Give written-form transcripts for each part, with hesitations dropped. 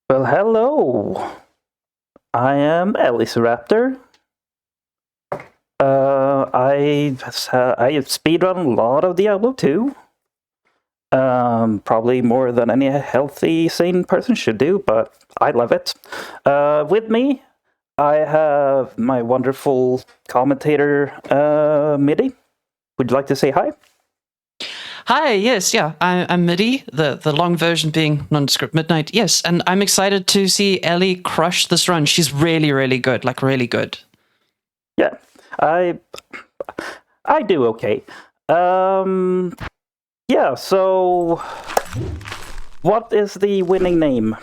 Well, hello. I am Ellieceraptor. I have speedrun a lot of Diablo 2. Probably more than any healthy, sane person should do, but I love it. With me, I have my wonderful commentator, Middy. Would you like to say hi? Hi, yes, yeah, I'm Middy, the long version being nondescript midnight, yes, and I'm excited to see Ellie crush this run. She's really, really good, like really good. Yeah, I do okay. Yeah, so what is the winning name?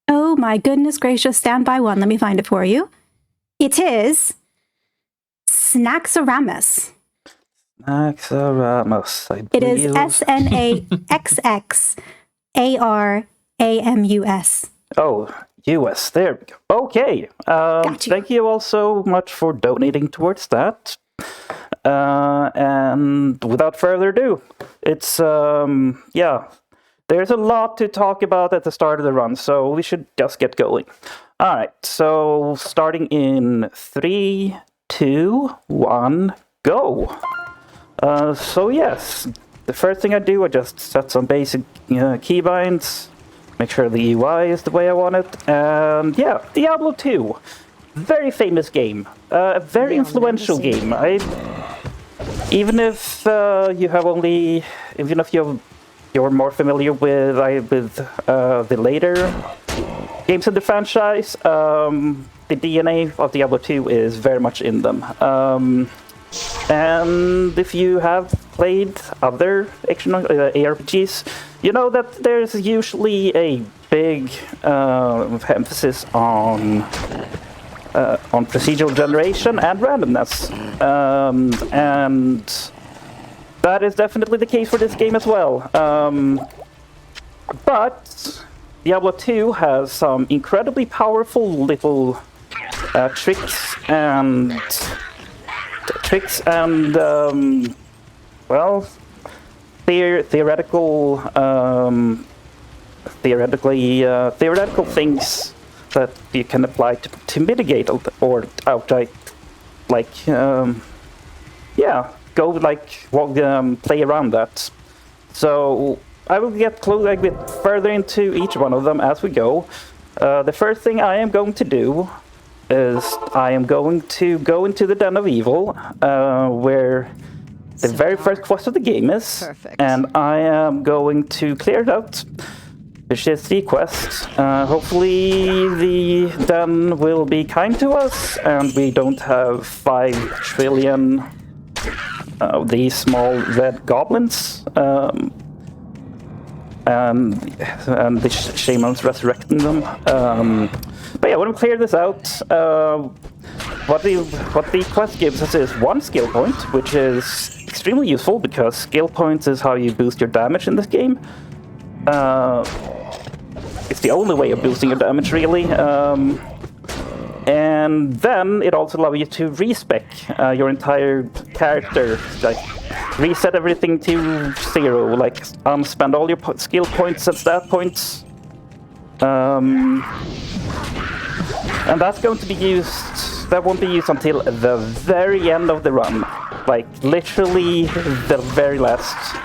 Oh my goodness gracious, stand by one. Let me find it for you. It is Snaxaramus. Snaxaramus, I believe. It is Snaxxaramus. Oh, US. There we go. Okay. Thank you all so much for donating towards that. And without further ado, it's, there's a lot to talk about at the start of the run, so we should just get going. All right, so starting in 3, 2, 1, go. So yes, the first thing I do, I just set some basic keybinds, make sure the UI is the way I want it, and yeah, Diablo 2. Very famous game, a very influential game. Even if you're more familiar with the later games in the franchise, the DNA of Diablo 2 is very much in them. And if you have played other action ARPGs, you know that there's usually a big emphasis on procedural generation and randomness, and that is definitely the case for this game as well. But Diablo 2 has some incredibly powerful little tricks and theoretical things that you can apply to mitigate or outright, play around that. So I will get a bit further into each one of them as we go. The first thing I am going to do is I am going to go into the Den of Evil, where the very first quest of the game is. Perfect. And I am going to clear it out. Which is the quest. Hopefully the den will be kind to us, and we don't have 5 trillion of these small red goblins, and the shamans resurrecting them. But yeah, when we clear this out, what the quest gives us is 1 skill point, which is extremely useful because skill points is how you boost your damage in this game. It's the only way of boosting your damage, really. And then it also allows you to respec your entire character, like reset everything to 0, like unspend all your skill points and stat points. And that's going to be used. That won't be used until the very end of the run, like literally the very last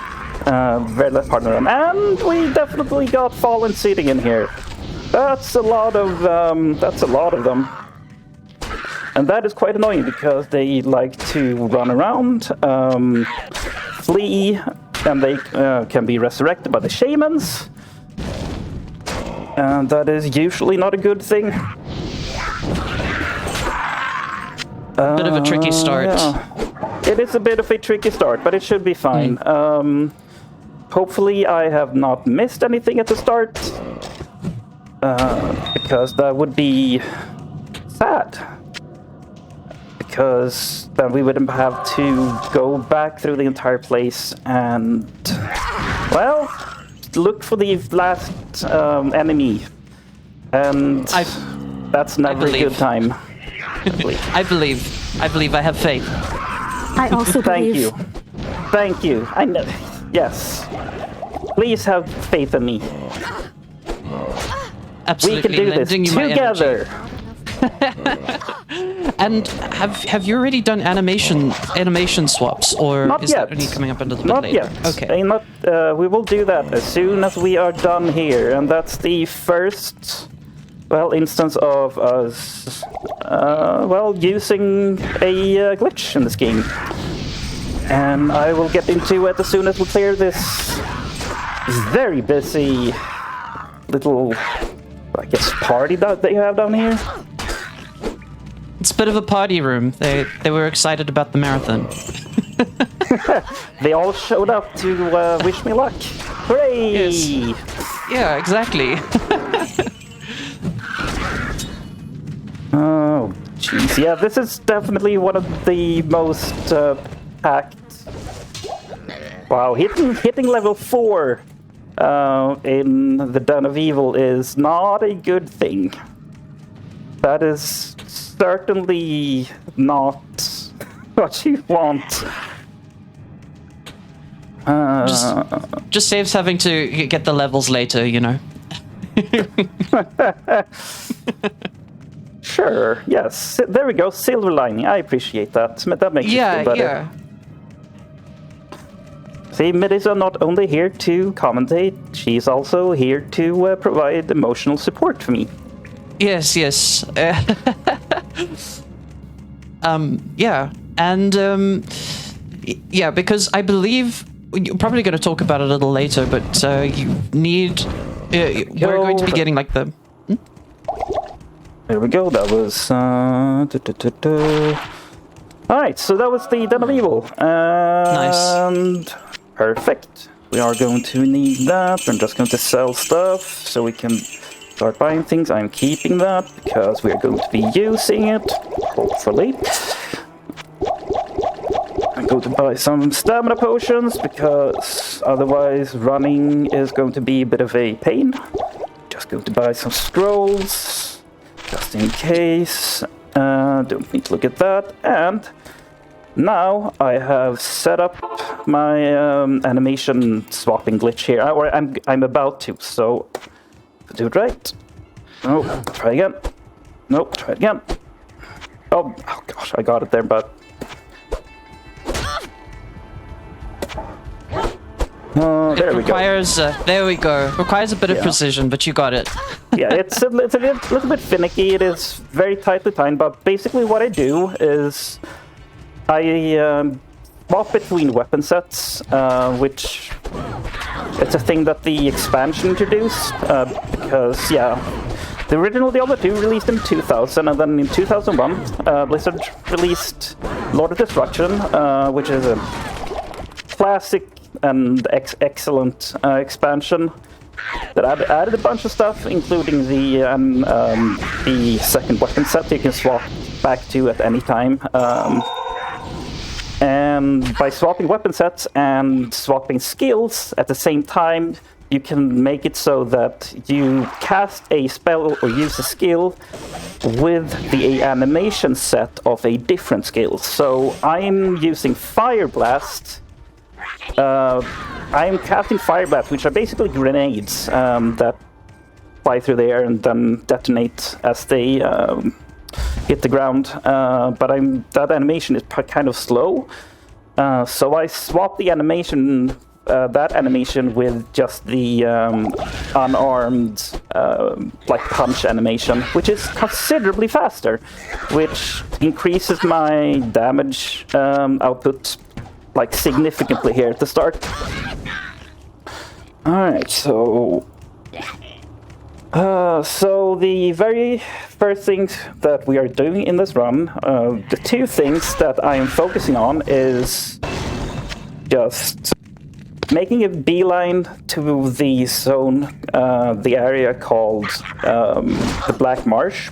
part of the run. And we definitely got Fallen sitting in here. That's a lot of them. And that is quite annoying because they like to run around, flee, and they can be resurrected by the shamans. And that is usually not a good thing. Bit of a tricky start. Yeah. It is a bit of a tricky start, but it should be fine. Hopefully I have not missed anything at the start, because that would be sad. Because then we wouldn't have to go back through the entire place and, well, look for the last enemy. And that's never a good time. I believe I have faith. I also believe. Thank you. I know. Yes. Please have faith in me. Absolutely. We can do this lending you my energy. together. And have you already done animation swaps, or Not is yet. that only coming up a little bit Not later? yet. Okay. We will do that as soon as we are done here, and that's the first, instance of us, using a glitch in this game. And I will get into it as soon as we clear this very busy little, party that they have down here. It's a bit of a party room. They were excited about the marathon. They all showed up to wish me luck. Hooray! Yes. Yeah, exactly. Oh, jeez. Yeah, this is definitely one of the most packed. Wow, hitting level 4 in the Den of Evil is not a good thing. That is certainly not what you want. Just saves having to get the levels later, you know. Sure, yes. There we go, silver lining. I appreciate that. That makes it feel better. Yeah. See, Middy's not only here to commentate, she's also here to provide emotional support for me. Yes. Yeah, and yeah, because I believe you're probably going to talk about it a little later, but you need. We're going to be getting like the. There we go. That was. All right, so that was the Den of Evil. Nice. Perfect. We are going to need that. I'm just going to sell stuff so we can start buying things. I'm keeping that because we're going to be using it, hopefully. I'm going to buy some stamina potions because otherwise running is going to be a bit of a pain. Just going to buy some scrolls just in case. Don't need to look at that. And now I have set up my animation swapping glitch here, or I'm about to. So do it right. Oh, try again. Nope, try it again. Oh gosh, I got it there, but there we go. There we go. Requires a bit of precision, but you got it. Yeah, it's a little bit finicky. It is very tightly timed, but basically what I do is I swap between weapon sets, which it's a thing that the expansion introduced, because, the original Diablo 2 released in 2000, and then in 2001, Blizzard released Lord of Destruction, which is a classic and excellent expansion that added a bunch of stuff, including the second weapon set you can swap back to at any time. And by swapping weapon sets and swapping skills at the same time, you can make it so that you cast a spell or use a skill with the animation set of a different skill. So I'm using Fire Blast. I'm casting Fire Blast, which are basically grenades that fly through the air and then detonate as they hit the ground. But that animation is kind of slow, so I swap the animation, that animation, with just the unarmed punch animation, which is considerably faster, which increases my damage output significantly here at the start. Alright, so the very first things that we are doing in this run, the two things that I am focusing on is just making a beeline to the zone, the area called the Black Marsh,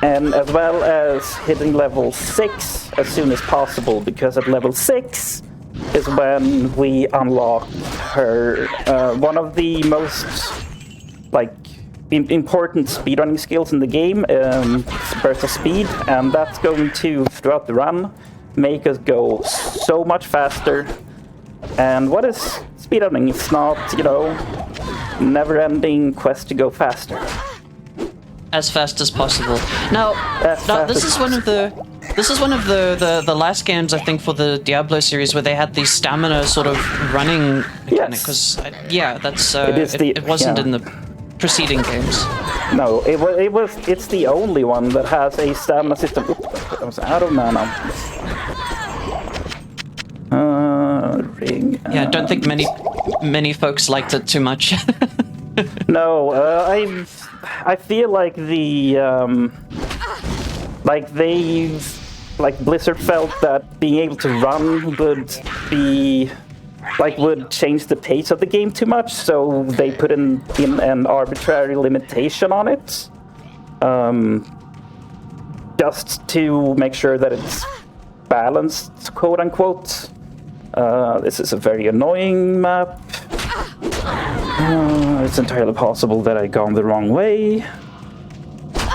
and as well as hitting level 6 as soon as possible, because at level 6 is when we unlock her, one of the most important speedrunning skills in the game, Burst of Speed, and that's going to, throughout the run, make us go so much faster. And what is speedrunning. It's not, never-ending quest to go faster. As fast as possible. Now this is one of the last games, I think, for the Diablo series where they had the stamina sort of running mechanic. Because it wasn't in the preceding games. No, it's the only one that has a stamina system. Oops, I was out of mana. Ring. Yeah, I don't think many folks liked it too much. No, I feel like Blizzard felt that being able to run would change the pace of the game too much, so they put in an arbitrary limitation on it, just to make sure that it's balanced, quote unquote. This is a very annoying map. It's entirely possible that I've gone the wrong way.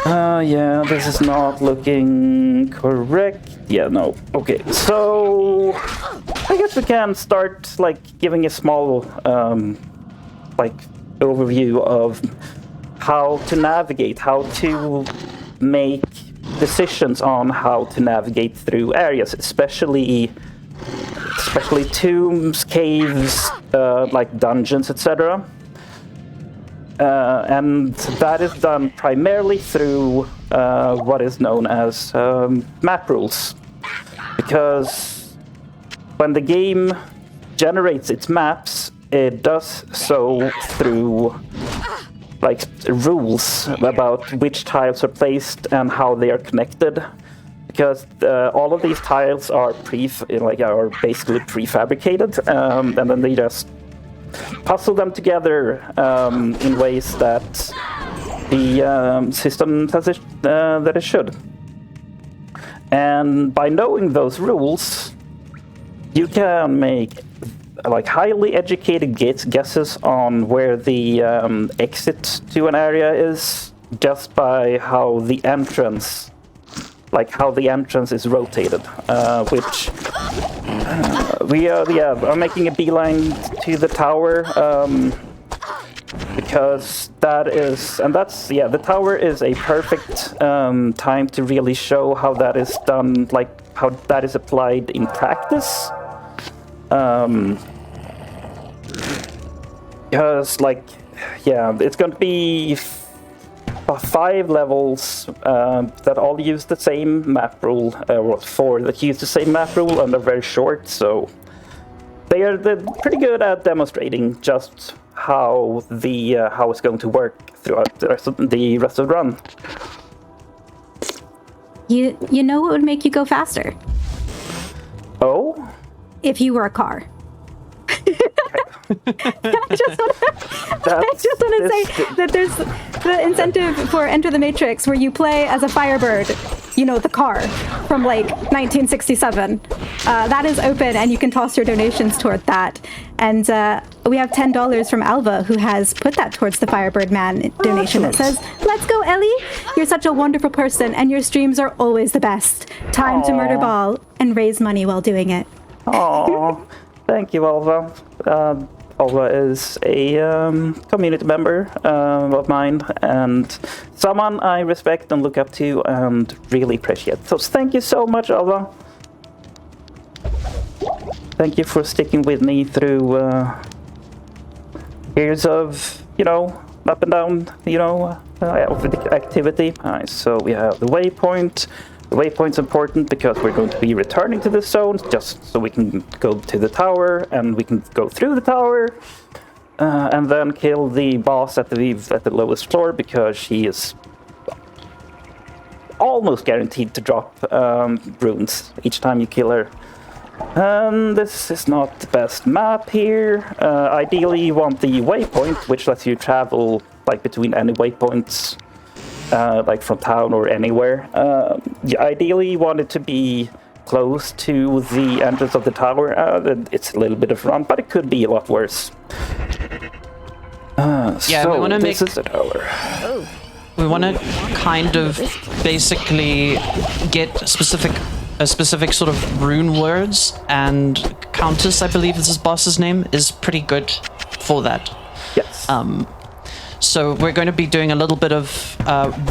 Yeah, this is not looking correct. Yeah, no. Okay, so I guess we can start giving a small overview of how to navigate, how to make decisions on how to navigate through areas, especially tombs, caves, dungeons, etc. And that is done primarily through what is known as map rules. Because when the game generates its maps, it does so through rules about which tiles are placed and how they are connected. Because all of these tiles are basically prefabricated, and then they just puzzle them together in ways that the system says that it should. And by knowing those rules, you can make highly educated guesses on where the exit to an area is, just by how the entrance is rotated, which I'm making a beeline to the tower, because the tower is a perfect time to really show how that is done, how that is applied in practice. Because it's going to be 5 levels that all use the same map rule, or 4 that use the same map rule, and they're very short, so they're pretty good at demonstrating just how it's going to work throughout the rest of the run. You know what would make you go faster? Oh? If you were a car. I just want to say that there's the incentive for Enter the Matrix, where you play as a Firebird, the car from 1967. That is open, and you can toss your donations toward that. And we have $10 from Alva, who has put that towards the Firebird Man donation. That says, "Let's go, Ellie. You're such a wonderful person, and your streams are always the best. Time to murder Ball and raise money while doing it." Aww. Thank you, Alva. Alva is a community member of mine, and someone I respect and look up to and really appreciate. So thank you so much, Alva. Thank you for sticking with me through years of, up and down, activity. Alright, so we have the waypoint. The waypoint's important because we're going to be returning to this zone, just so we can go to the tower, and we can go through the tower, and then kill the boss at the lowest floor, because she is almost guaranteed to drop runes each time you kill her. This is not the best map here. Ideally, you want the waypoint, which lets you travel between any waypoints. From town or anywhere. Ideally, you want it to be close to the entrance of the tower. It's a little bit of run, but it could be a lot worse. We want to make this is a tower. We want to kind of basically get specific specific sort of rune words and Countess, I believe is his boss's name, is pretty good for that. Yes. So we're going to be doing a little bit of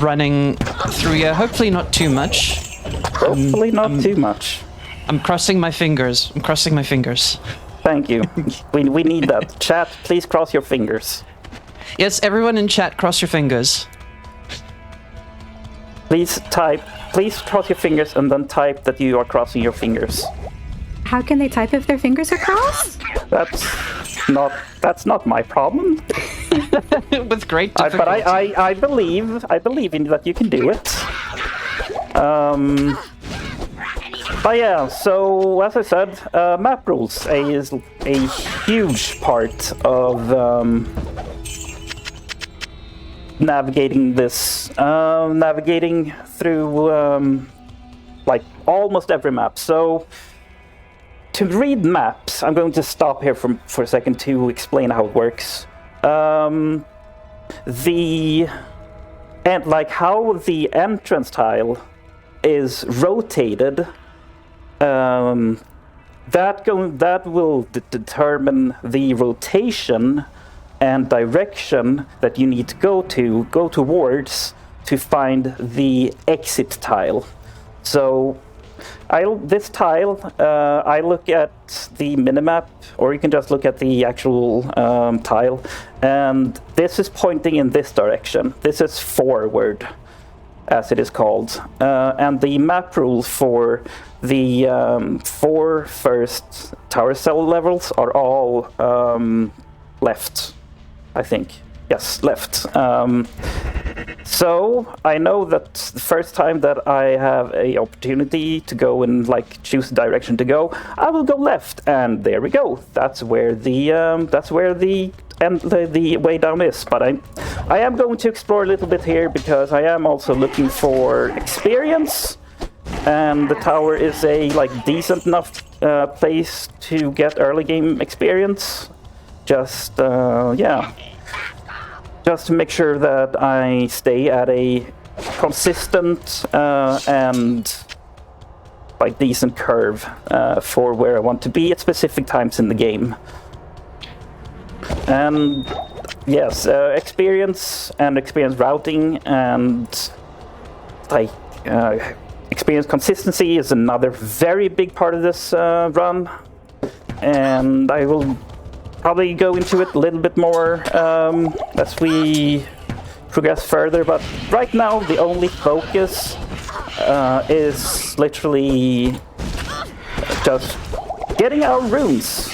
running through here. Hopefully not too much. Hopefully not too much. I'm crossing my fingers. Thank you. we need that. Chat, please cross your fingers. Yes, everyone in chat, cross your fingers. Please cross your fingers and then type that you are crossing your fingers. How can they type if their fingers are crossed? That's not my problem. With great difficulty. But I believe in that you can do it. But yeah, so as I said, map rules is a huge part of navigating through like almost every map. So to read maps, I'm going to stop here for a second to explain how it works. How the entrance tile is rotated. That will determine the rotation and direction that you need to go towards to find the exit tile. So I look at the minimap, or you can just look at the actual tile, and this is pointing in this direction. This is forward, as it is called. And the map rules for the 4 first tower cell levels are all left, I think. Yes, left. So I know that the first time that I have a opportunity to go and choose the direction to go, I will go left, and there we go. That's where the way down is. But I am going to explore a little bit here because I am also looking for experience, and the tower is a decent enough place to get early game experience. Just to make sure that I stay at a consistent and decent curve for where I want to be at specific times in the game. And yes, experience and experience routing and experience consistency is another very big part of this run, and I will probably go into it a little bit more as we progress further, but right now the only focus is literally just getting our runes.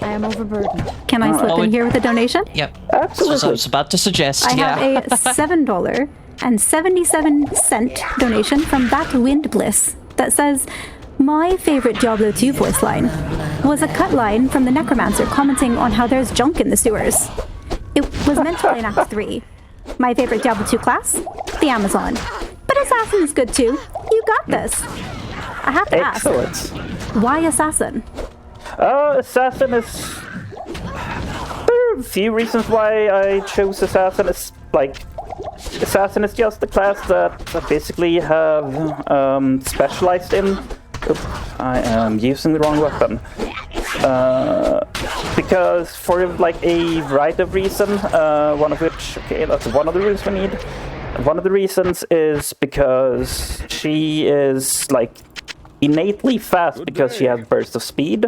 I am overburdened. Can I slip in here with a donation? Yep. Absolutely. So I was about to suggest, I have a $7.77 donation from That Wind Bliss that says, "My favorite Diablo 2 voice line was a cut line from the Necromancer commenting on how there's junk in the sewers. It was meant to play in Act 3. My favorite Diablo 2 class? The Amazon. But Assassin is good too. You got this." I have to ask, why Assassin? Assassin is... There are a few reasons why I chose Assassin. Assassin is just the class that I basically have specialized in. Oops, I am using the wrong weapon. Because for a variety of reasons, one of which, that's one of the reasons we need. One of the reasons is because she is innately fast because she has bursts of speed.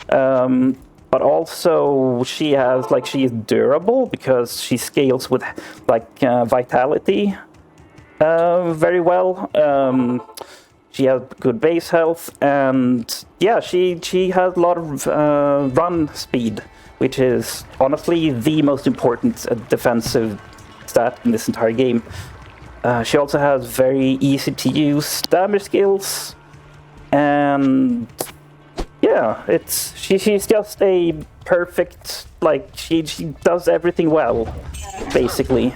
But also she has she is durable because she scales with vitality very well. She has good base health, and yeah, she has a lot of run speed, which is honestly the most important defensive stat in this entire game. She also has very easy to use damage skills, and yeah, she's just a perfect she does everything well, basically.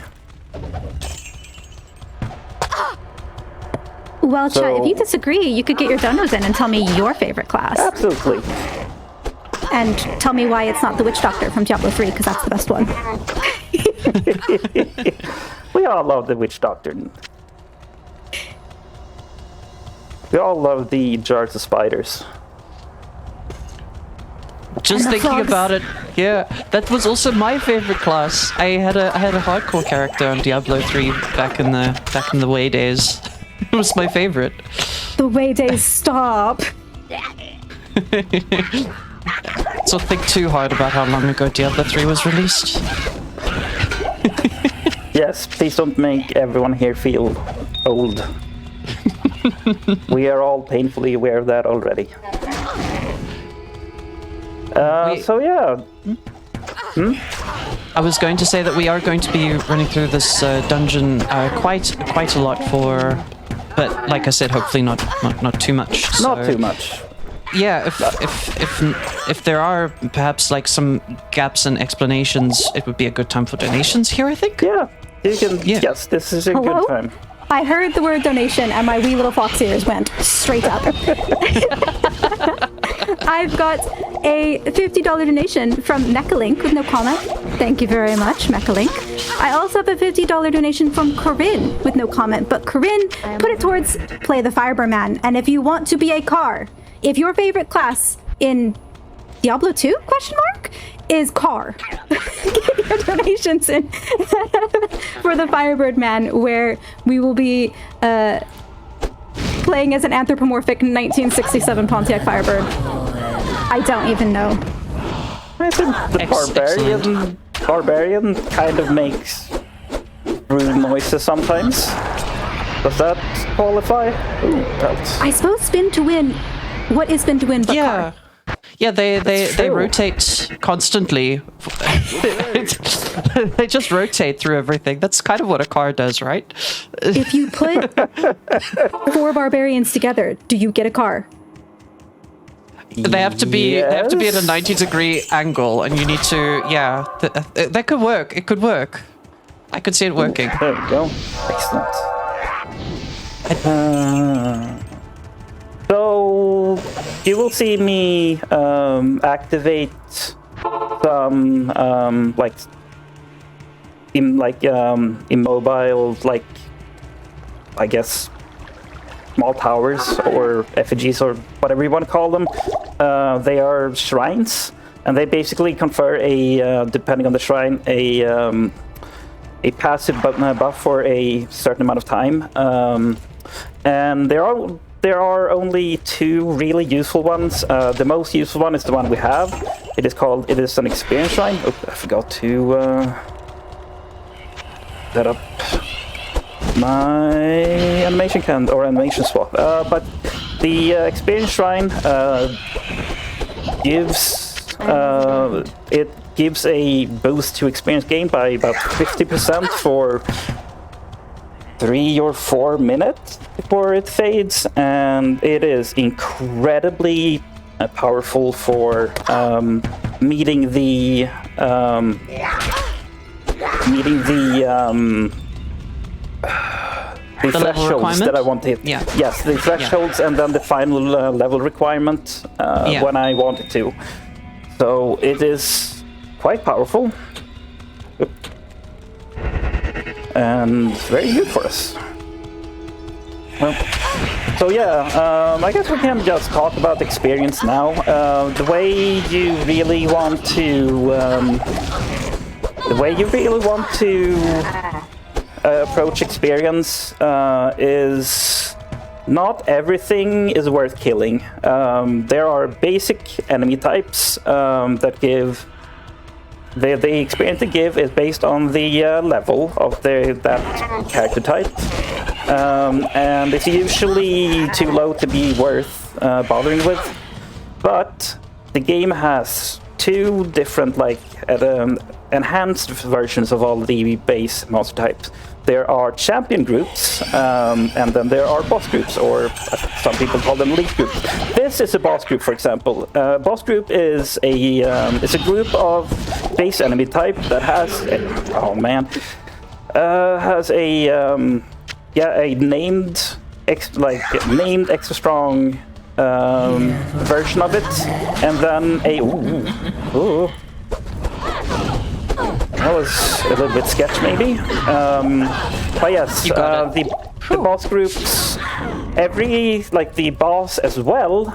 Well, Chet, if you disagree, you could get your donos in and tell me your favorite class. Absolutely. And tell me why it's not the Witch Doctor from Diablo 3, because that's the best one. We all love the witch doctor. We all love the jars of spiders. Just And the thinking frogs. about it, yeah, that was also my favorite class. I had a hardcore character on Diablo 3 back in the way days. It was my favorite. The way days stop. So think too hard about how long ago Diablo 3 was released. Yes, please don't make everyone here feel old. We are all painfully aware of that already. So yeah. I was going to say that we are going to be running through this dungeon quite a lot but like I said, hopefully not too much. Not So, too much. Yeah, if there are perhaps like some gaps in explanations, it would be a good time for donations here, I think. Yeah, you can. Yeah. Yes, this is a Hello? good time. I heard the word donation and my wee little fox ears went straight up. I've got a $50 donation from Mechalink with no comment. Thank you very much, Mechalink. I also have a $50 donation from Corinne with no comment, but Corinne put it towards play the Firebird Man. And if you want to be a car, if your favorite class in Diablo 2, is car. Get your donations in for the Firebird Man, where we will be playing as an anthropomorphic 1967 Pontiac Firebird. I don't even know. I think the barbarian kind of makes rude noises sometimes. Does that qualify? Ooh, that's... I suppose spin to win. What is spin to win but Yeah. car? Yeah, they true. rotate constantly. They just rotate through everything. That's kind of what a car does, right? If you put 4 barbarians together, do you get a car? They have to be at a Yes. 90-degree angle, and you need to that could work. It could work. I could see it working. There we go. Excellent. So you will see me activate some immobile, like, I guess, small towers or effigies or whatever you want to call them. They are shrines, and they basically confer depending on the shrine, a passive buff for a certain amount of time. And there are only 2 really useful ones. The most useful one is the one we have. It is an experience shrine. Oh, I forgot to set up my animation animation swap. But the experience shrine gives a boost to experience gain by about 50% for 3 or 4 minutes before it fades, and it is incredibly powerful for meeting the level thresholds requirement? that I want to hit. Yeah. Yes, the thresholds and then the final level requirement when I want it to. So it is quite powerful. And very good for us. Well, so yeah, I guess we can just talk about experience now. The way you really want to approach experience is not everything is worth killing. There are basic enemy types that give. The experience they give is based on the level of that character type, and it's usually too low to be worth bothering with. But the game has 2 different, enhanced versions of all the base monster types. There are champion groups, and then there are boss groups, or some people call them elite groups. This is a boss group, for example. Boss group is a group of base enemy type that has a named extra strong version of it, and then That was a little bit sketch, maybe. But yes, You got the boss groups, the boss as well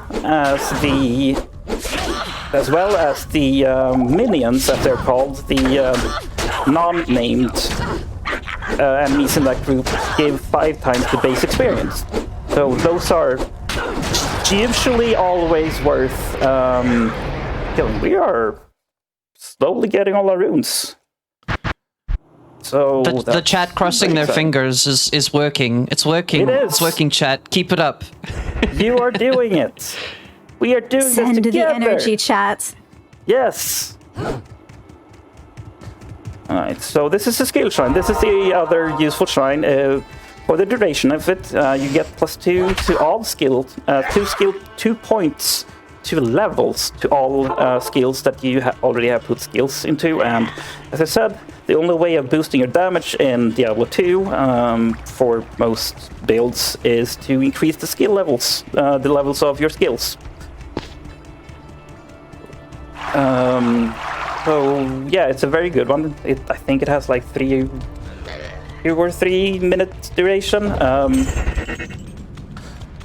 as the minions, as they're called, the non-named enemies in that group give 5 times the base experience. So those are usually always worth killing. We are slowly getting all our runes. So The chat crossing their fingers is working. It's working. It is. It's working, chat. Keep it up. You are doing it. We are doing Send this together. the energy, chat. Yes. Alright, so this is a skill shrine. This is the other useful shrine. For the duration of it, you get +2 to all skills, 2 points to levels to all skills that you already have put skills into. And as I said, the only way of boosting your damage in Diablo 2 for most builds is to increase the skill levels, the levels of your skills. So yeah, it's a very good one. I think it has like 2 or 3 minute duration.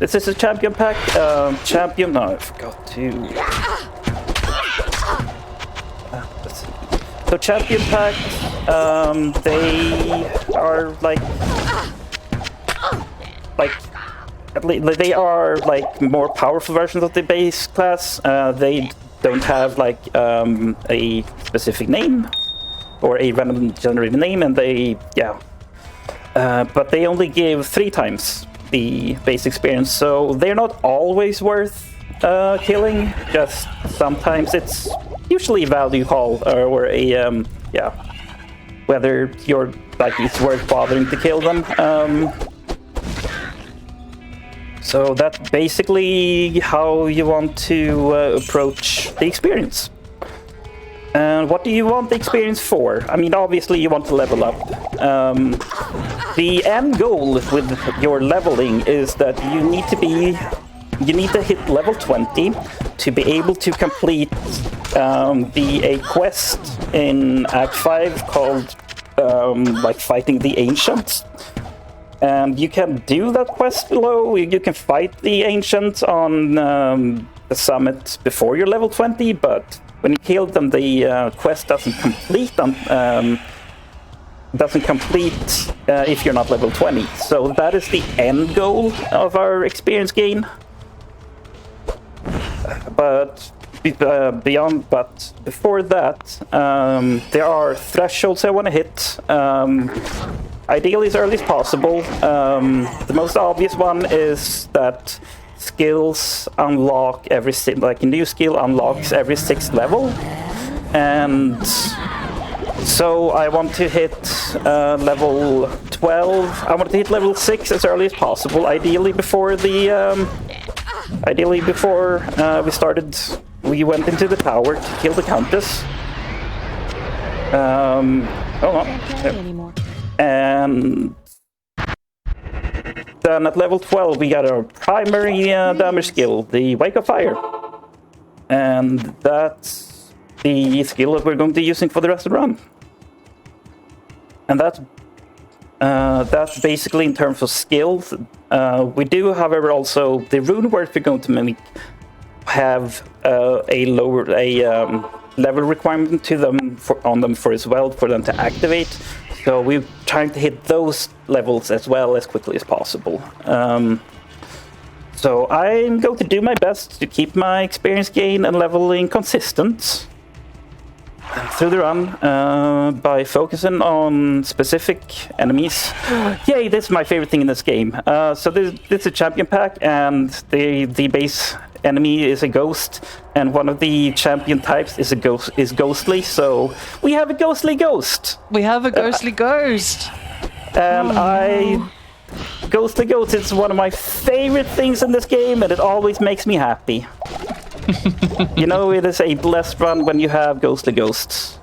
This is a champion pack. No, I forgot to. Let's see. So champion pack, they are they are like more powerful versions of the base class. They don't have like a specific name or a random generated name, and but they only give 3 times the base experience, so they're not always worth killing. Just sometimes it's usually a value call or a whether you're it's worth bothering to kill them. So that's basically how you want to approach the experience. And what do you want the experience for? I mean, obviously you want to level up. The end goal with your leveling is that you need to hit level 20 to be able to complete a quest in Act 5 called fighting the Ancients. And you can do that quest below. You can fight the Ancients on the summit before you're level 20, but when you kill them, the quest doesn't complete if you're not level 20. So that is the end goal of our experience gain. But before that, there are thresholds I want to hit. Ideally as early as possible. The most obvious one is that skills unlock a new skill unlocks every 6th level, and so I want to hit level 12. I want to hit level 6 as early as possible. Ideally before we went into the tower to kill the Countess. And then at level 12 we got our primary damage skill, the Wake of Fire. And that's the skill that we're going to be using for the rest of the run. And that's basically in terms of skills. We do, however, also the rune work we're going to mimic have a level requirement to them on them for them to activate. So we're trying to hit those levels as well as quickly as possible. So I'm going to do my best to keep my experience gain and leveling consistent through the run by focusing on specific enemies. Yay, this is my favorite thing in this game. So this is a champion pack, and the base enemy is a ghost, and one of the champion types is ghostly. So we have a ghostly ghost. We have a ghostly ghost. And ghostly ghost is one of my favorite things in this game, and it always makes me happy. You know, it is a blessed run when you have ghostly ghosts.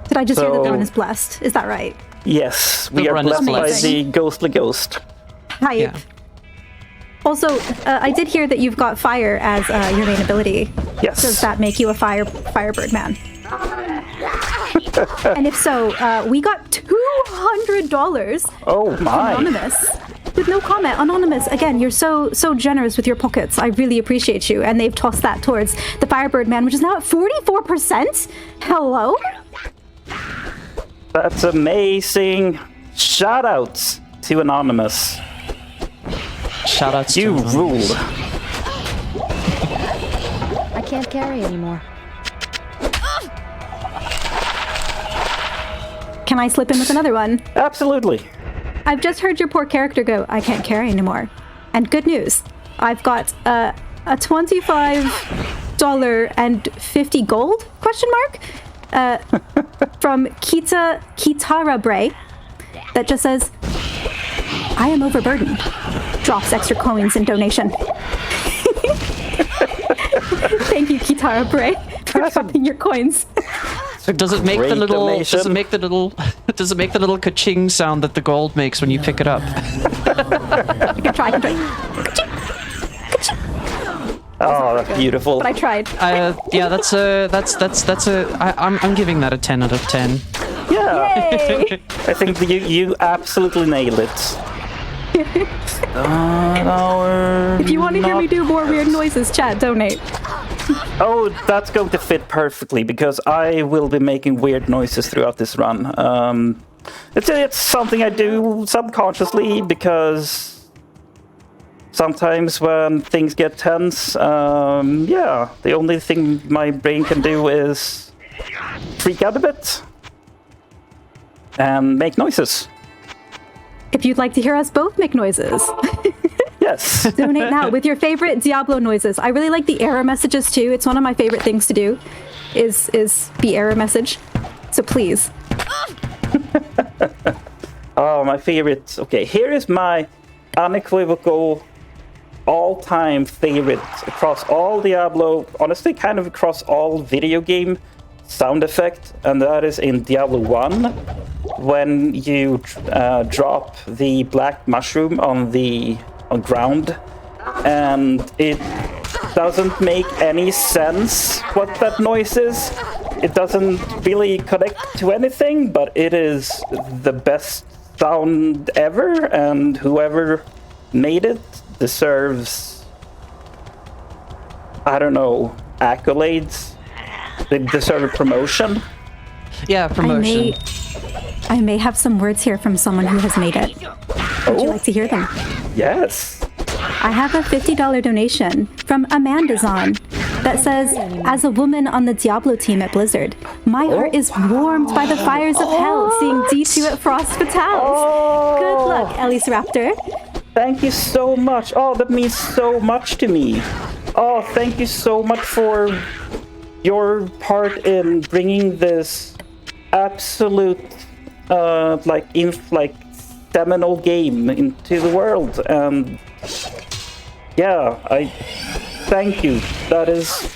Did I just hear that the run is blessed? Is that right? Yes, we are blessed by the ghostly ghost. Hype. Yeah. Also, I did hear that you've got fire as your main ability. Yes. Does that make you a firebird man? And if so, we got $200. Oh my! Anonymous, with no comment. Anonymous, again, you're so generous with your pockets. I really appreciate you. And they've tossed that towards the Firebird Man, which is now at 44%. Hello. That's amazing. Shoutouts to Anonymous. Shoutouts to You Anonymous. rule. I can't carry anymore. Can I slip in with another one? Absolutely. I've just heard your poor character go, I can't carry anymore. And good news, I've got a $25.50 gold, question mark, from Kitara Bray, that just says, I am overburdened. Drops extra coins in donation. Thank you, Kitara Bray, for dropping your coins. Does it make the Great little? donation. Does it make the little? Does it make the little ka-ching sound that the gold makes when you pick it up? I can try. Oh, that's beautiful. But I tried. Yeah, I'm giving that a 10 out of 10. Yeah. Yay! I think that you absolutely nailed it. If you want to hear me do more weird noises, chat, donate. Oh, that's going to fit perfectly because I will be making weird noises throughout this run. It's something I do subconsciously because sometimes when things get tense, the only thing my brain can do is freak out a bit and make noises. If you'd like to hear us both make noises, Yes. donate now with your favorite Diablo noises. I really like the error messages too. It's one of my favorite things to do, is the error message. So please. Oh, my favorite. Okay, here is my unequivocal all-time favorite across all Diablo, honestly kind of across all video game sound effect, and that is in Diablo 1 when you drop the black mushroom on ground, and it doesn't make any sense what that noise is. It doesn't really connect to anything, but it is the best sound ever, and whoever made it deserves, I don't know, accolades. They deserve a promotion. Yeah, promotion. I may have some words here from someone who has made it. Would you like to hear them? Yes. I have a $50 donation from Amanda Zahn that says, as a woman on the Diablo team at Blizzard, my heart is warmed by the fires of hell seeing D2 at Frost Fatales. Good luck, Ellieceraptor. Thank you so much. Oh, that means so much to me. Oh, thank you so much for your part in bringing this absolute, seminal game into the world. And yeah, I thank you. That is,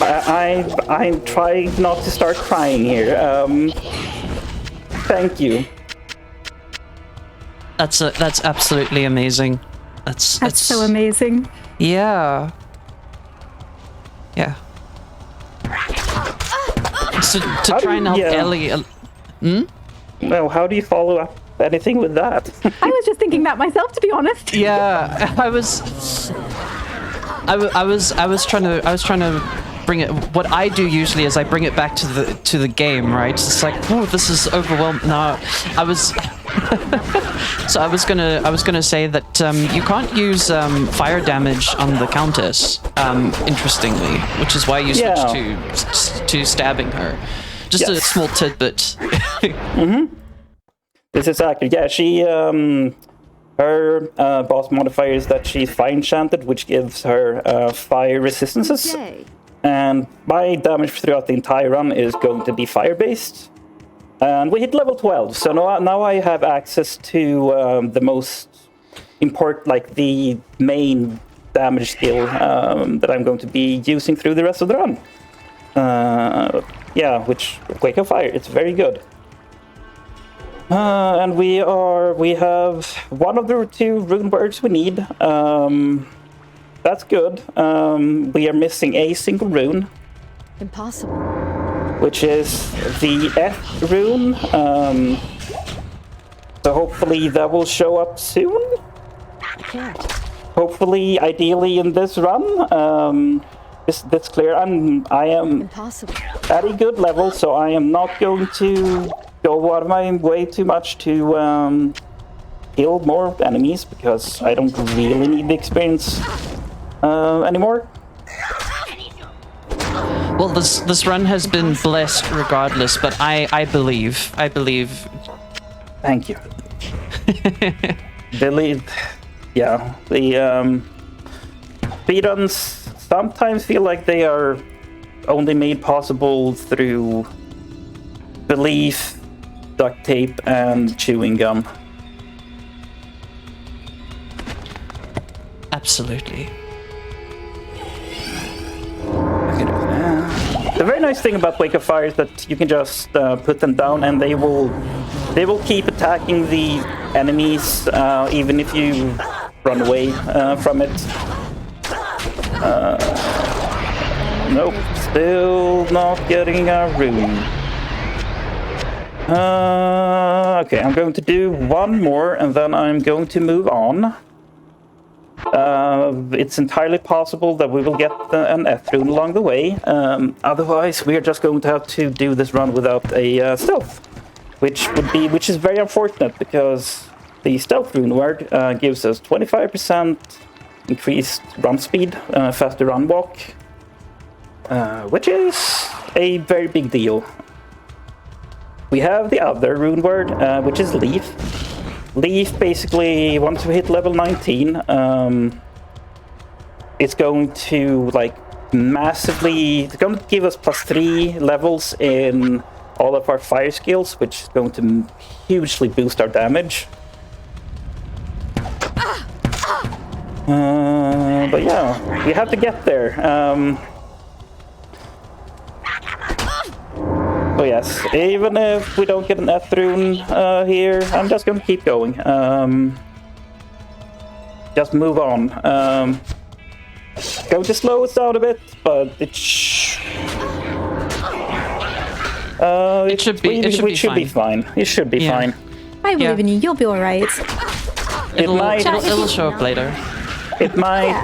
I'm trying not to start crying here. Thank you. That's absolutely amazing. That's so amazing. Yeah. Yeah. So to try and help Ellie. No, how do you follow up anything with that? I was just thinking that myself, to be honest. Yeah, I was trying to bring it. What I do usually is I bring it back to the game, right? It's like, oh, this is overwhelming. No, I was. So I was gonna say that you can't use fire damage on the Countess. Interestingly, which is why you switched to stabbing her. Just a small tidbit. This is accurate. Yeah, she her boss modifier is that she's fire enchanted, which gives her fire resistances. Okay. And my damage throughout the entire run is going to be fire based. And we hit level 12, so now I have access to the most important, like the main damage skill that I'm going to be using through the rest of the run. Which Quake of Fire, it's very good. And we have one of the 2 rune words we need. That's good. We are missing a single rune, Impossible. which is the F rune. So hopefully that will show up soon. I can't. Hopefully, ideally in this run. This clear. I am Impossible. at a good level, so I am not going to go out of my way too much to kill more enemies, because I don't really need the experience anymore. Well, this run has been blessed regardless, but I believe. Thank you. Believe. Yeah, the speedruns sometimes feel like they are only made possible through belief, duct tape, and chewing gum. Absolutely. The very nice thing about Wake of Fire is that you can just put them down, and they will keep attacking the enemies even if you run away from it. Nope, still not getting a rune. Okay, I'm going to do one more, and then I'm going to move on. It's entirely possible that we will get an F rune along the way. Otherwise, we are just going to have to do this run without a stealth, which is very unfortunate, because the stealth rune word gives us 25% increased run speed, faster run walk, which is a very big deal. We have the other rune word, which is leaf. Leaf, basically, once we hit level 19, it's going to it's going to give us +3 levels in all of our fire skills, which is going to hugely boost our damage. But yeah, we have to get there. So yes, even if we don't get an F rune here, I'm just going to keep going. Just move on. Going to slow us down a bit, but it should be fine. It should be fine. I believe in you. You'll be all right. It'll show up later. It might.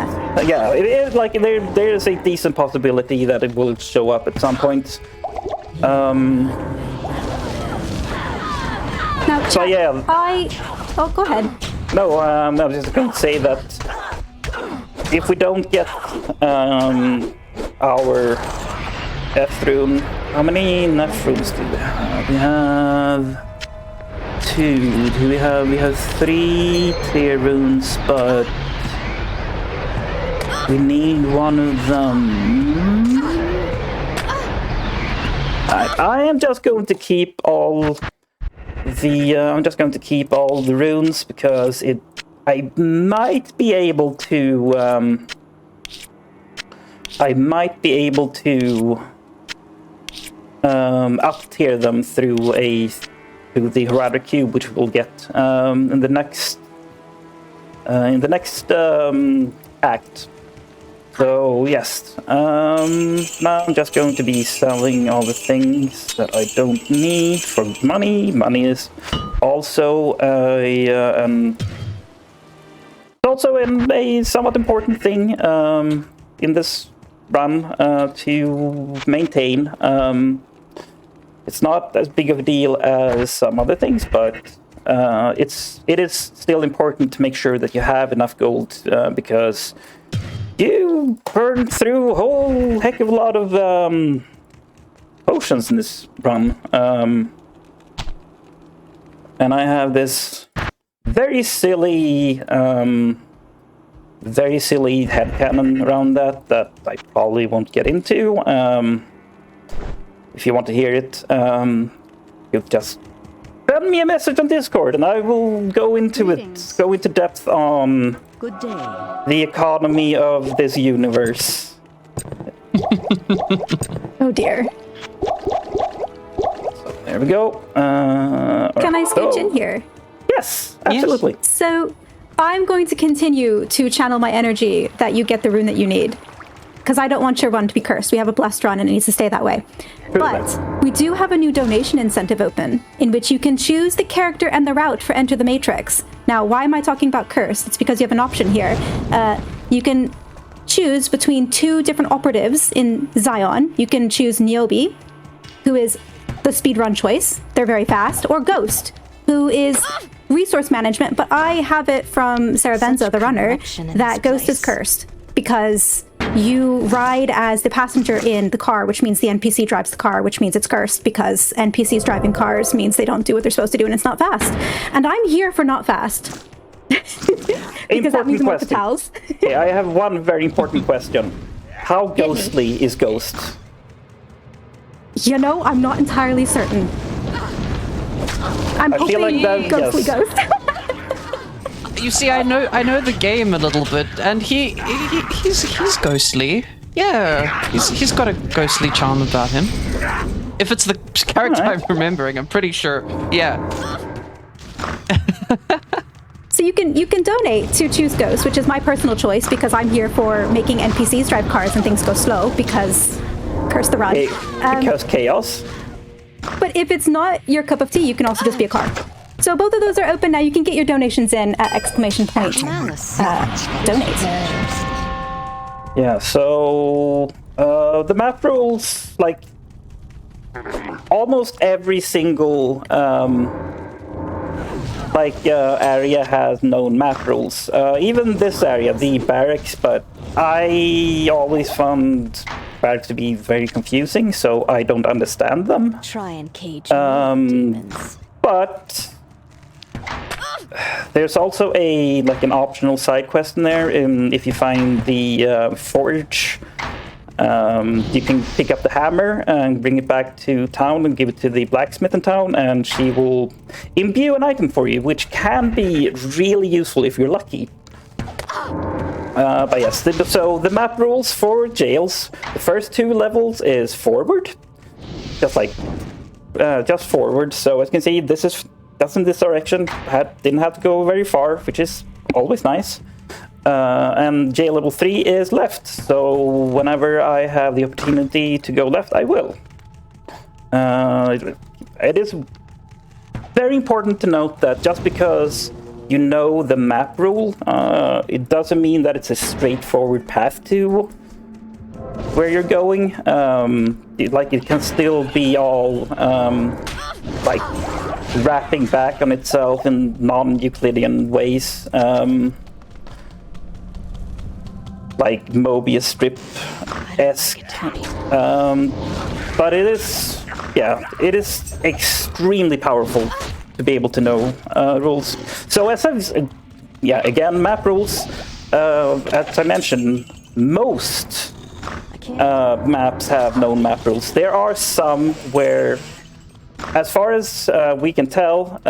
Yeah, it is there is a decent possibility that it will show up at some point. Now, so yeah. Oh, go ahead. No, I was just going to say that if we don't get our F rune, how many F runes do we have? We have 2. Do we have? We have 3 clear runes, but we need one of them. I am just going to keep all the runes, because I might be able to up tier them through the Harada cube, which we'll get in the next act. So yes, now I'm just going to be selling all the things that I don't need for money. Money is also a somewhat important thing in this run to maintain. It's not as big of a deal as some other things, but it is still important to make sure that you have enough gold, because you burn through a whole heck of a lot of potions in this run. And I have this very silly headcanon around that I probably won't get into. If you want to hear it, you just send me a message on Discord, and I will go into depth on Good day. the economy of this universe. Oh dear. There we go. Can I scooch in here? Yes, absolutely. So I'm going to continue to channel my energy that you get the rune that you need. Because I don't want your run to be cursed. We have a blessed run and it needs to stay that way. But we do have a new donation incentive open in which you can choose the character and the route for Enter the Matrix. Now, why am I talking about cursed? It's because you have an option here. You can choose between two different operatives in Zion. You can choose Niobe, who is the speedrun choice. They're very fast. Or Ghost, who is resource management. But I have it from Sarah Benza, the runner, that Ghost is cursed because you ride as the passenger in the car, which means the NPC drives the car, which means it's cursed because NPCs driving cars means they don't do what they're supposed to do and it's not fast. And I'm here for not fast. Because that means more fatals. Yeah, I have one very important question. How ghostly is Ghost? You know, I'm not entirely certain. I'm hoping like that, ghostly yes. ghost. You see, I know the game a little bit, and he's ghostly. Yeah, he's got a ghostly charm about him. If it's the character I'm remembering, I'm pretty sure. Yeah. So you can donate to choose Ghost, which is my personal choice because I'm here for making NPCs drive cars and things go slow because curse the run. Because chaos. But if it's not your cup of tea, you can also just be a car. So both of those are open now. You can get your donations in at ! Donate. Yeah, so the map rules, like almost every single area has known map rules. Even this area, the barracks, but I always found barracks to be very confusing, so I don't understand them. Try and cage demons. But there's also an optional side quest in there. If you find the forge, you can pick up the hammer and bring it back to town and give it to the blacksmith in town, and she will imbue an item for you, which can be really useful if you're lucky. But yes, so the map rules for jails, the first 2 levels is forward, just forward. So as you can see, this is just in this direction. Didn't have to go very far, which is always nice. And jail level 3 is left, so whenever I have the opportunity to go left, I will. It is very important to note that just because you know the map rule, it doesn't mean that it's a straightforward path to where you're going. It can still be all wrapping back on itself in non-Euclidean ways. Like Mobius Strip-esque. But it is extremely powerful to be able to know rules. So again, map rules, as I mentioned, most maps have known map rules. There are some where, as far as we can tell,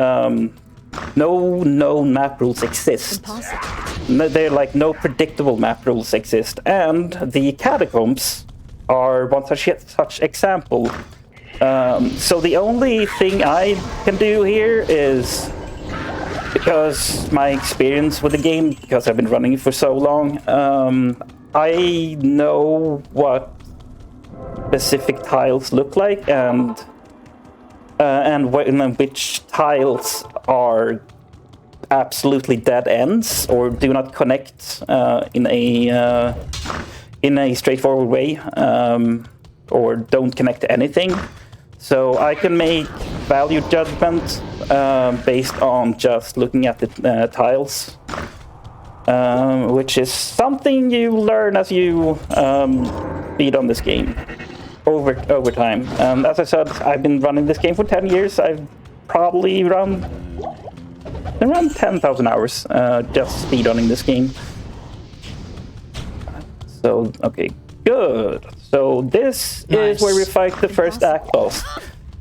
no known map rules exist. They're no predictable map rules exist, and the catacombs are one such example. So the only thing I can do here is, because my experience with the game, because I've been running it for so long, I know what specific tiles look like and which tiles are absolutely dead ends or do not connect in a straightforward way, or don't connect to anything. So I can make value judgment based on just looking at the tiles, which is something you learn as you beat on this game over time. As I said, I've been running this game for 10 years. I've probably around 10,000 hours just speedrunning this game. So, okay, good. So this is where we fight the first act boss,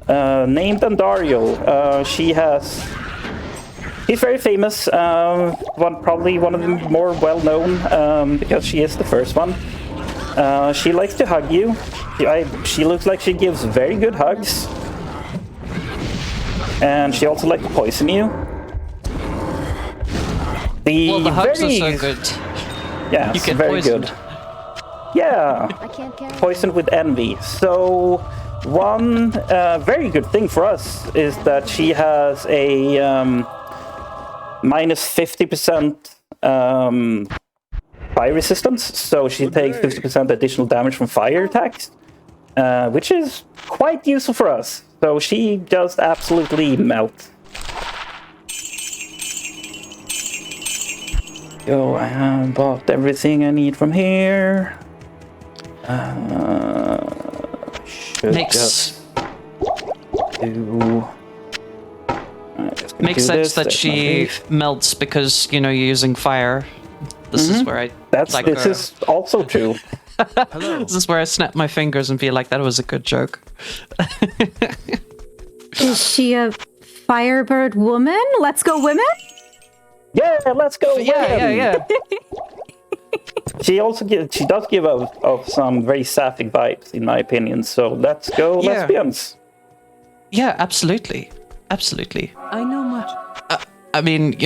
named Andario. She's very famous, probably one of the more well-known, because she is the first one. She likes to hug you. She looks like she gives very good hugs. And she also likes to poison you. Well, the hugs are so very good. Yeah, You get very poisoned. good. Yeah, I can't carry poisoned with envy. So one very good thing for us is that she has a minus 50% fire resistance. So she takes 50% additional damage from fire attacks, which is quite useful for us. So she just absolutely melts. Go, I have bought everything I need from here. Should Makes just do. makes sense that she melts because you're using fire. This is where I like This is also true. This is where I snap my fingers and feel like that was a good joke. Is she a firebird woman? Let's go, women! Yeah, let's go. Yeah. She does give off some very sapphic vibes, in my opinion. So let's go, lesbians. Yeah, absolutely. Absolutely. I know much. I mean,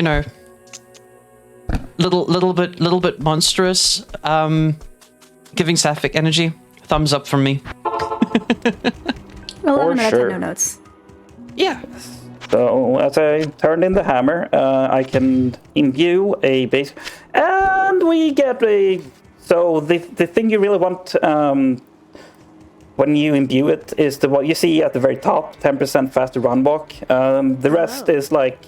little bit monstrous. Giving sapphic energy. Thumbs up from me. 11 out of 10 sure. no notes. Yeah. So as I turn in the hammer, I can imbue a base, and we get a. So the thing you really want when you imbue it is what you see at the very top, 10% faster run walk. The rest is like.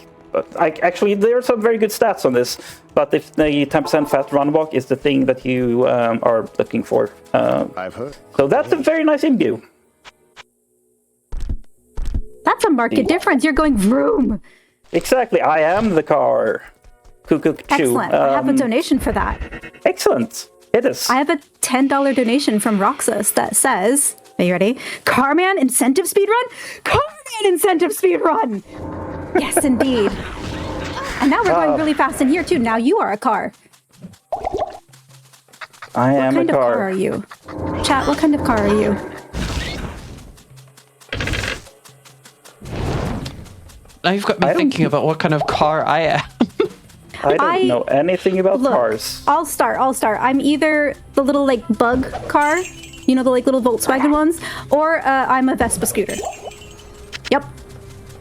Actually, there are some very good stats on this, but if the 10% fast run walk is the thing that you are looking for. I've heard. So that's a very nice imbue. That's a marked difference. You're going vroom. Exactly, I am the car. Cuckoo choo. Excellent. I have a donation for that. Excellent. It is. I have a $10 donation from Roxas that says, are you ready? Carman incentive speedrun? Carman incentive speedrun! Yes, indeed. And now we're going really fast in here, too. Now you are a car. I am What kind a of car car. are you? Chat, what kind of car are you? Now you've got me thinking about what kind of car I am. I don't know anything about Look, cars. I'll start. I'm either the little, bug car, the, little Volkswagen ones, or I'm a Vespa scooter. Yep.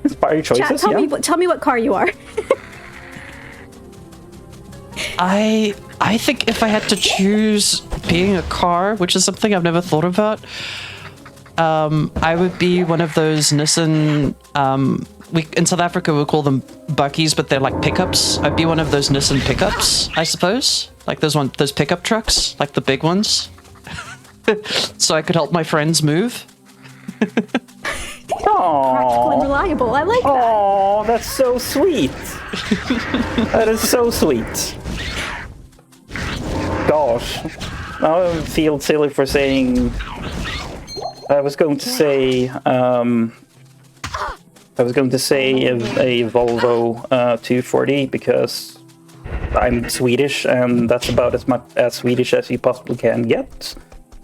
Inspire choices, Chat, tell me what car you are. I think if I had to choose being a car, which is something I've never thought about, I would be one of those Nissan. In South Africa we call them buckies, but they're like pickups. I'd be one of those Nissan pickups, I suppose, like those pickup trucks, like the big ones, so I could help my friends move. Practical and reliable. I like that. Oh, that's so sweet. That is so sweet. Gosh, now I feel silly for saying. I was going to say. I was going to say a Volvo 240 because I'm Swedish and that's about as much as Swedish as you possibly can get,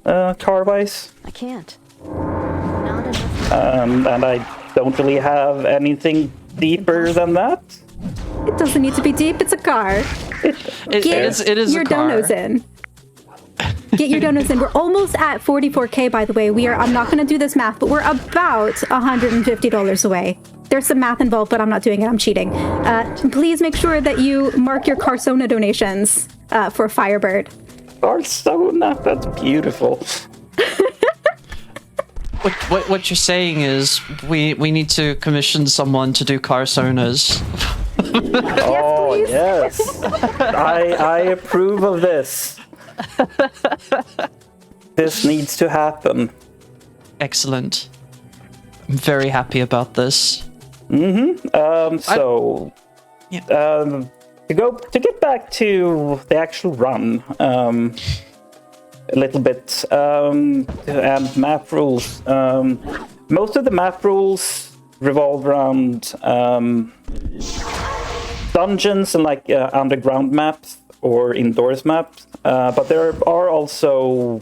car-wise. I can't. Not enough. And I don't really have anything deeper than that. It doesn't need to be deep. It's a car. It is your a car. donos in. Get your donuts in. We're almost at 44K, by the way. I'm not going to do this math, but we're about $150 away. There's some math involved, but I'm not doing it. I'm cheating. Please make sure that you mark your Carsona donations for Firebird. Carsona, that's beautiful. What you're saying is we need to commission someone to do Carsonas. Oh, please. yes. I approve of this. This needs to happen. Excellent. I'm very happy about this. To get back to the actual run, a little bit, and map rules. Most of the map rules revolve around dungeons and underground maps or indoors maps, but there are also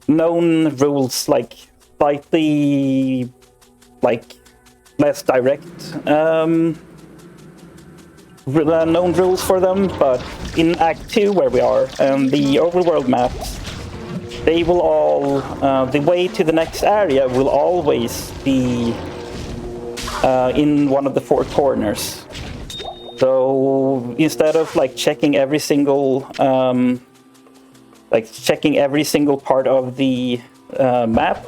known rules slightly less direct known rules for them, but in Act 2 where we are, the overworld maps, they will all, the way to the next area will always be in one of the four corners. So instead of like checking every single part of the map,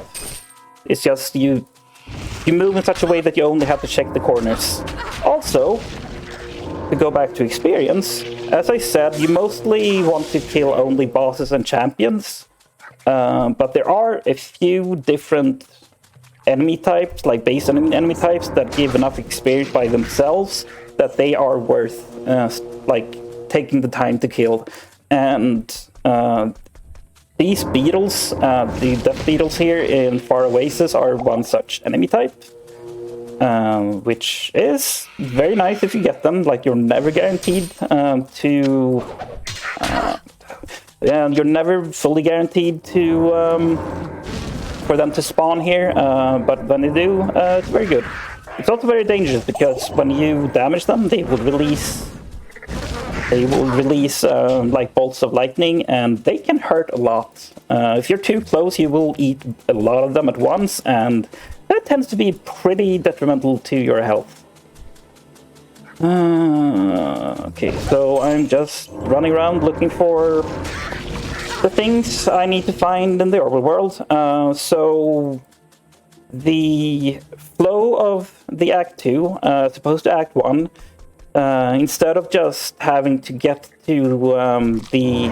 it's just you move in such a way that you only have to check the corners. Also, to go back to experience, as I said, you mostly want to kill only bosses and champions, but there are a few different enemy types, like base enemy types, that give enough experience by themselves that they are worth like taking the time to kill. And these beetles, the death beetles here in Far Oasis, are one such enemy type, which is very nice if you get them. Like, you're never guaranteed to and you're never fully guaranteed to for them to spawn here, but when they do, it's very good. It's also very dangerous because when you damage them, they will release like bolts of lightning, and they can hurt a lot. If you're too close, you will eat a lot of them at once, and that tends to be pretty detrimental to your health. Okay, so I'm just running around looking for the things I need to find in the overworld. So the flow of the Act 2, as opposed to Act 1, instead of just having to get to the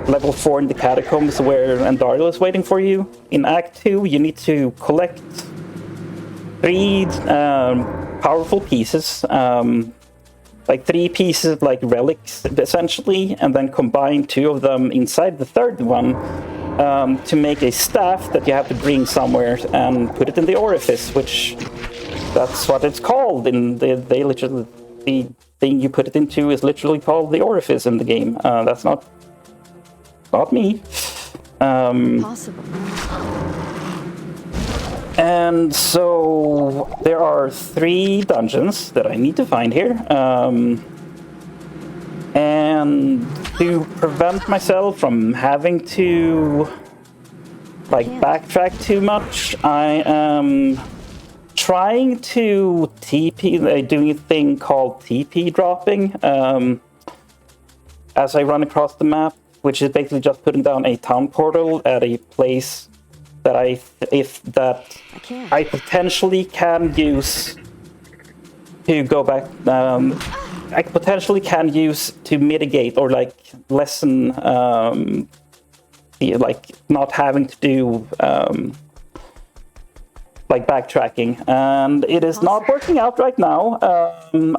level 4 in the catacombs where Andariel is waiting for you, in Act 2 you need to collect 3 powerful pieces, like 3 pieces like relics essentially, and then combine 2 of them inside the third one to make a staff that you have to bring somewhere and put it in the orifice, which that's what it's called. In the thing you put it into is literally called the orifice in the game. That's not me. Possible. And so there are 3 dungeons that I need to find here. And to prevent myself from having to backtrack too much, I am trying to TP, doing a thing called TP dropping as I run across the map, which is basically just putting down a town portal at a place that I potentially can use to go back. I potentially can use to mitigate or like lessen not having to do like backtracking, and it is not working out right now.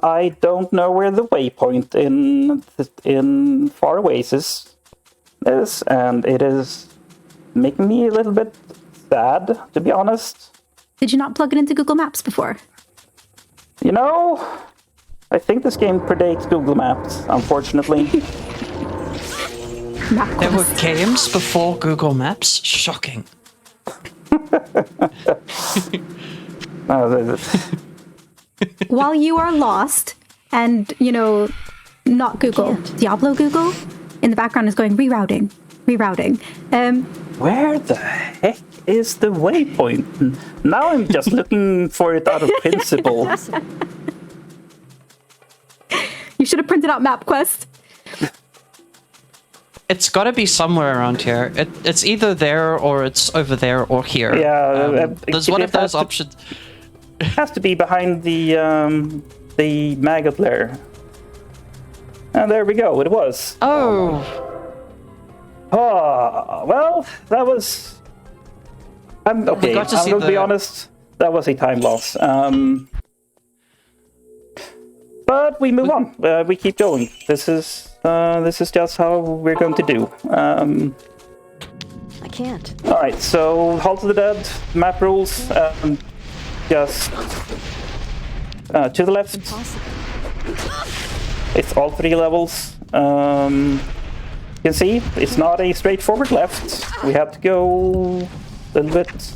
I don't know where the waypoint in Far Oasis is, and it is making me a little bit sad, to be honest. Did you not plug it into Google Maps before? You know, I think this game predates Google Maps, unfortunately. There were games before Google Maps? Shocking. While you are lost and, not Google, Diablo Google, in the background is going rerouting. Where the heck is the waypoint? Now I'm just looking for it out of principle. You should have printed out MapQuest. It's got to be somewhere around here. It's either there or it's over there or here. Yeah, there's one of those options. It has to be behind the maggot lair. And there we go. It was. Oh. Well, that was. I'm okay. I'm going to be honest. That was a time loss. But we move on. We keep going. This is just how we're going to do. I can't. All right. So, Halt of the Dead map rules. Just to the left. Impossible. It's all 3 levels. You can see it's not a straightforward left. We have to go a little bit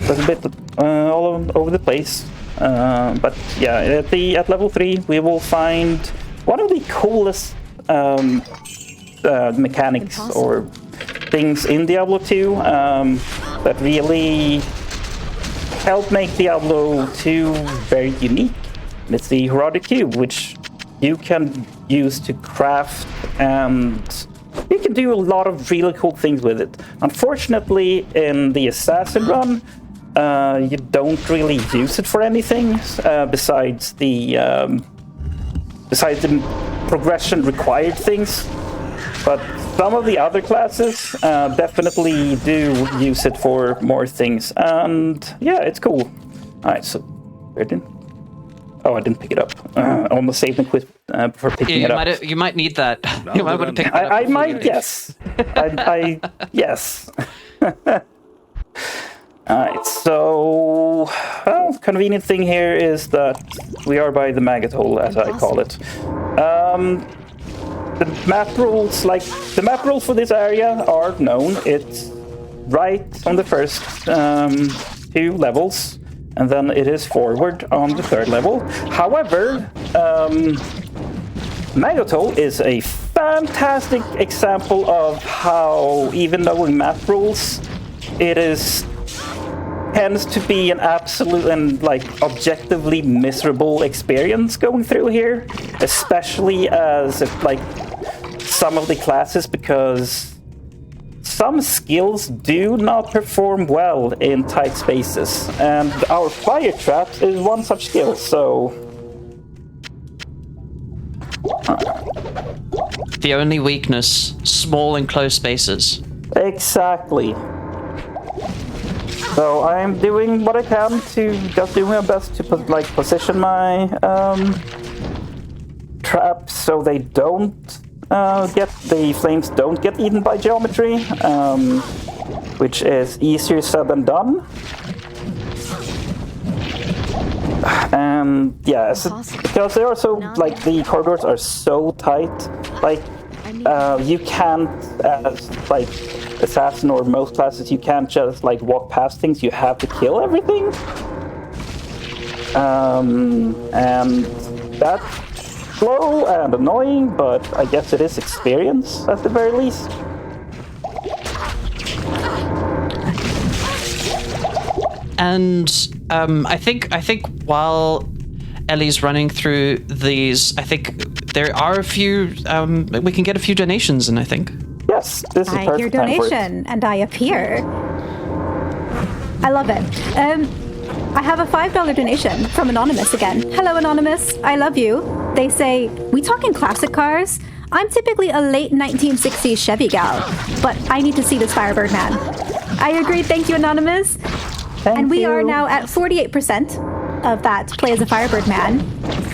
was a bit all over the place. But yeah, at level 3, we will find one of the coolest mechanics or things in Diablo 2 that really help make Diablo 2 very unique. It's the Herodic Cube, which you can use to craft, and you can do a lot of really cool things with it. Unfortunately, in the Assassin run, you don't really use it for anything besides the progression required things. But some of the other classes definitely do use it for more things, and yeah, it's cool. All right, so where did? Oh, I didn't pick it up. Almost saved and quit before picking it up. You might need that. You might want to pick that up. I might, yes. Yes. Alright, so... Well, convenient thing here is that we are by the maggot hole, as I call it. The map rules for this area are known. It's right on the first 2 levels, and then it is forward on the 3rd level. However, Maggot Hole is a fantastic example of how, even knowing map rules, it tends to be an absolute and objectively miserable experience going through here, especially as some of the classes, because some skills do not perform well in tight spaces, and our fire trap is one such skill, so... The only weakness, small and close spaces. Exactly. So I'm doing what I can to just do my best to position my traps so they don't the flames don't get eaten by geometry, which is easier said than done. And yeah, because they are so the corridors are so tight, you can't, as assassin or most classes, you can't just walk past things. You have to kill everything, and that's slow and annoying, but I guess it is experience at the very least. And I think while Ellie's running through these, I think there are a few. We can get a few donations in, I think. Yes, this is perfect. I hear donation, and I appear. I love it. I have a $5 donation from Anonymous again. Hello, Anonymous. I love you. They say, we talking classic cars? I'm typically a late 1960s Chevy gal, but I need to see this Firebird man. I agree. Thank you, Anonymous. And we are now at 48% of that play as a Firebird man.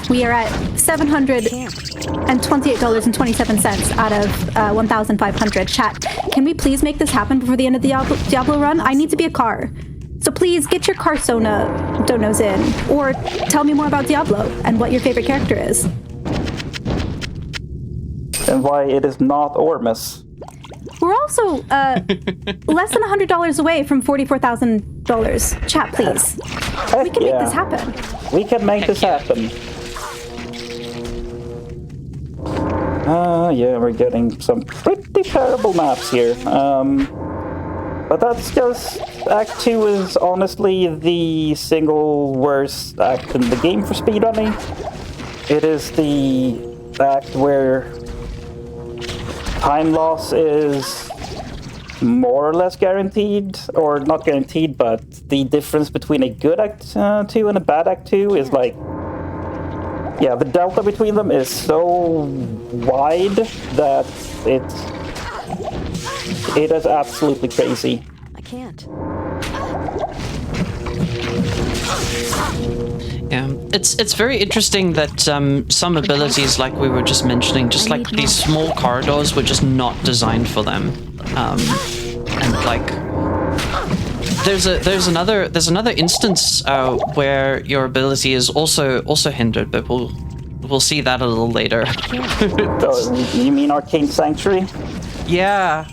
We are at $728.27 out of 1,500. Chat, can we please make this happen before the end of the Diablo run? I need to be a car. So please get your donos in, or tell me more about Diablo and what your favorite character is. And why it is not Ormus. We're also less than $100 away from $44,000. Chat, please. We can make this happen. We can make this happen. Yeah, we're getting some pretty terrible maps here. But that's just... Act 2 is honestly the single worst act in the game for speedrunning. It is the act where time loss is more or less guaranteed, or not guaranteed, but the difference between a good Act 2 and a bad Act 2 is yeah, the delta between them is so wide that it is absolutely crazy. I can't. Yeah, it's very interesting that some abilities, like we were just mentioning, just like these small corridors, were just not designed for them. And there's another instance where your ability is also hindered, but we'll see that a little later. Oh, you mean Arcane Sanctuary? Yeah.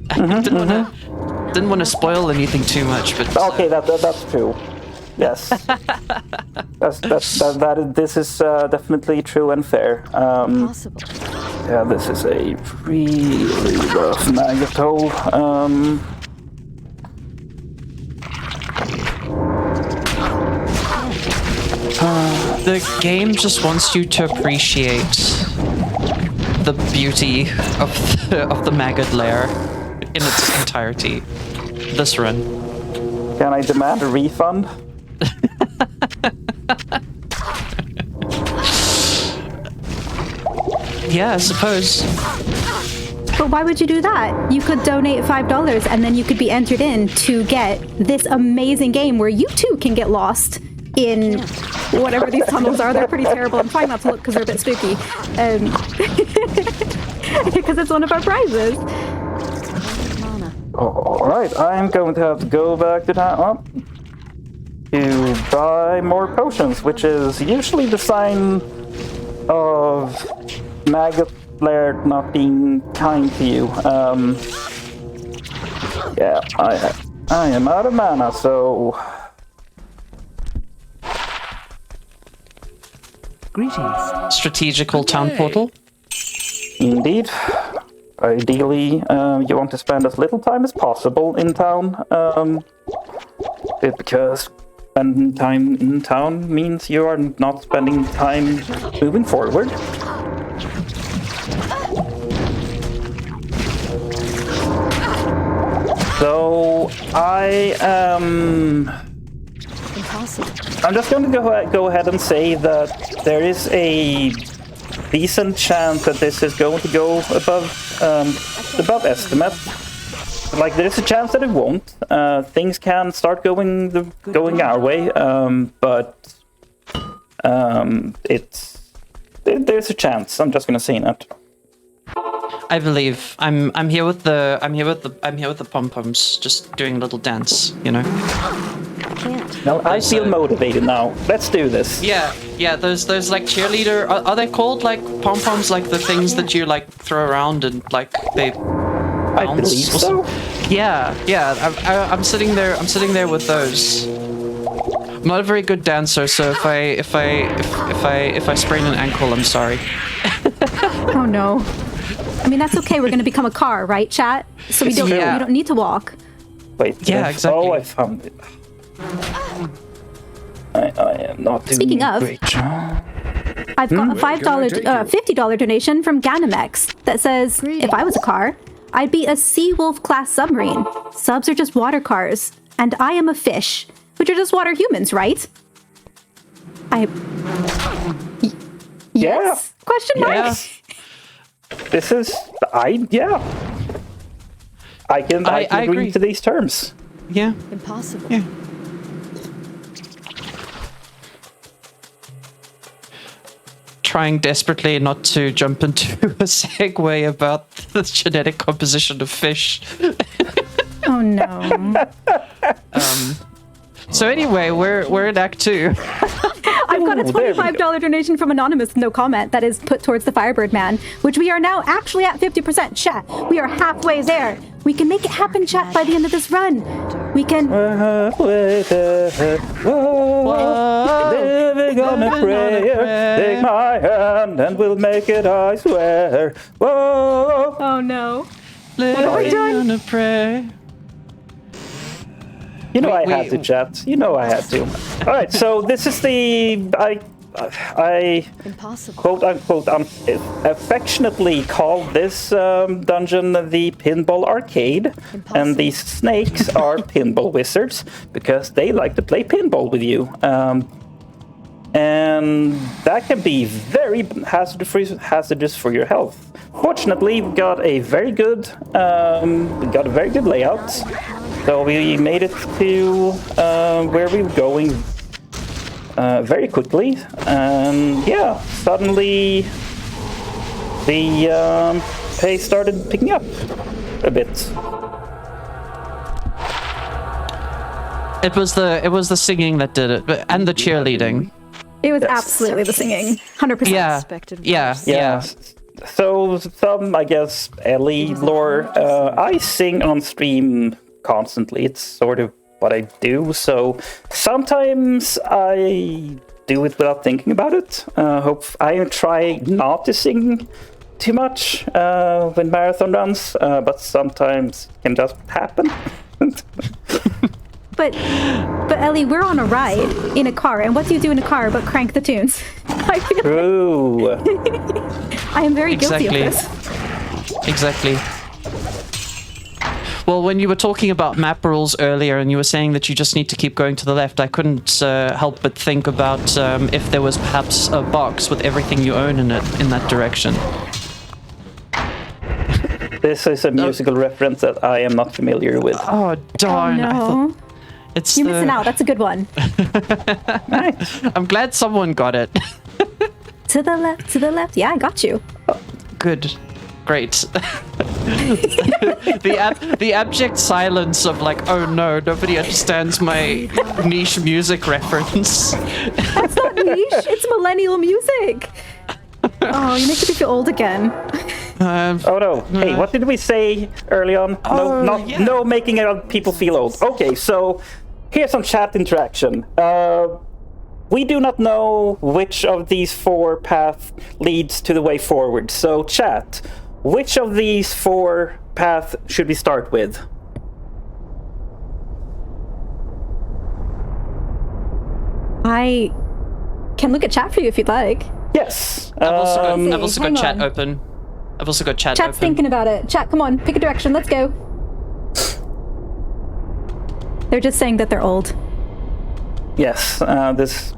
I don't didn't want to spoil anything too much, but Okay, that's true. Yes. This is definitely true and fair. Possible. Yeah, this is a really rough maggot-hole. the game just wants you to appreciate the beauty of the maggot lair in its entirety. This run. Can I demand a refund? Yeah, I suppose. But why would you do that? You could donate $5 and then you could be entered in to get this amazing game where you too can get lost in whatever these tunnels are. They're pretty terrible. I'm trying not to look because they're a bit spooky. Because it's one of our prizes. All right, I'm going to have to go back to town to buy more potions, which is usually the sign of maggot lair not being kind to you. Yeah, I am out of mana, so. Greetings. Strategical town portal. Indeed. Ideally, you want to spend as little time as possible in town, because spending time in town means you are not spending time moving forward. So I am. I'm just going to go ahead and say that there is a decent chance that this is going to go above estimate. Like, there's a chance that it won't. Things can start going our way, but there's a chance. I'm just gonna say that. I believe I'm here with the pom poms, just doing a little dance, you know. No, I feel motivated now. Let's do this. Yeah. There's like cheerleader. Are they called like pom poms? Like the things that you like throw around and like they bounce? I believe so. Yeah. I'm sitting there with those. I'm not a very good dancer, so if I sprain an ankle, I'm sorry. Oh no. I mean, that's okay. We're going to become a car, right, chat? So we don't need to walk. Wait. Yeah, exactly. Oh, I found it. I am not doing Speaking of, great job. I've got a $50 donation from Ganymex that says, if I was a car, I'd be a Sea Wolf class submarine. Subs are just water cars, and I am a fish, which are just water humans, right? Yes? Question mark? Yeah. This is I can agree to these terms. Yeah. Impossible. Yeah. Trying desperately not to jump into a segue about the genetic composition of fish. Oh no. So anyway, we're in Act 2. I've got a $25 donation from Anonymous, no comment, that is put towards the Firebird Man, which we are now actually at 50%. Chat, we are halfway there. We can make it happen, chat, by the end of this run. We can... Halfway there. Whoa. Living on a prayer. Take my hand and we'll make it, I swear. Whoa. Oh no. Living have we done? on a prayer. You know I had to, chat. You know I had to. All right, so this is the I Impossible. quote unquote affectionately call this dungeon the Pinball Arcade, and these snakes are pinball wizards because they like to play pinball with you, and that can be very hazardous for your health. Fortunately, we got a very good layout. So we made it to where we were going very quickly, and yeah, suddenly the pace started picking up a bit. It was the singing that did it, and the cheerleading. It was absolutely the singing. 100%. Yeah. So some, I guess, Ellie lore. I sing on stream constantly. It's sort of what I do. So sometimes I do it without thinking about it. I try not to sing too much when marathon runs, but sometimes it can just happen. But Ellie, we're on a ride in a car, and what do you do in a car but crank the tunes? I feel True. I am very guilty of this. Exactly. Well, when you were talking about map rules earlier and you were saying that you just need to keep going to the left, I couldn't help but think about if there was perhaps a box with everything you own in it in that direction. This is a musical reference that I am not familiar with. Oh, darn. Oh, I no. thought You're missing out. That's a good one. I'm glad someone got it. To the left, to the left. Yeah, I got you. Good. Great. the abject silence of like, oh no, nobody understands my niche music reference. That's not niche. It's millennial music. Oh, you're making me feel old again. Oh no! Hey, what did we say early on? No making people feel old. Okay, so here's some chat interaction. We do not know which of these 4 paths leads to the way forward. So chat, which of these 4 paths should we start with? I can look at chat for you if you'd like. Yes. I've also got hang chat on. open. I've also got chat Chat's open. thinking about it. Chat, come on, pick a direction. Let's go. They're just saying that they're old. Yes. This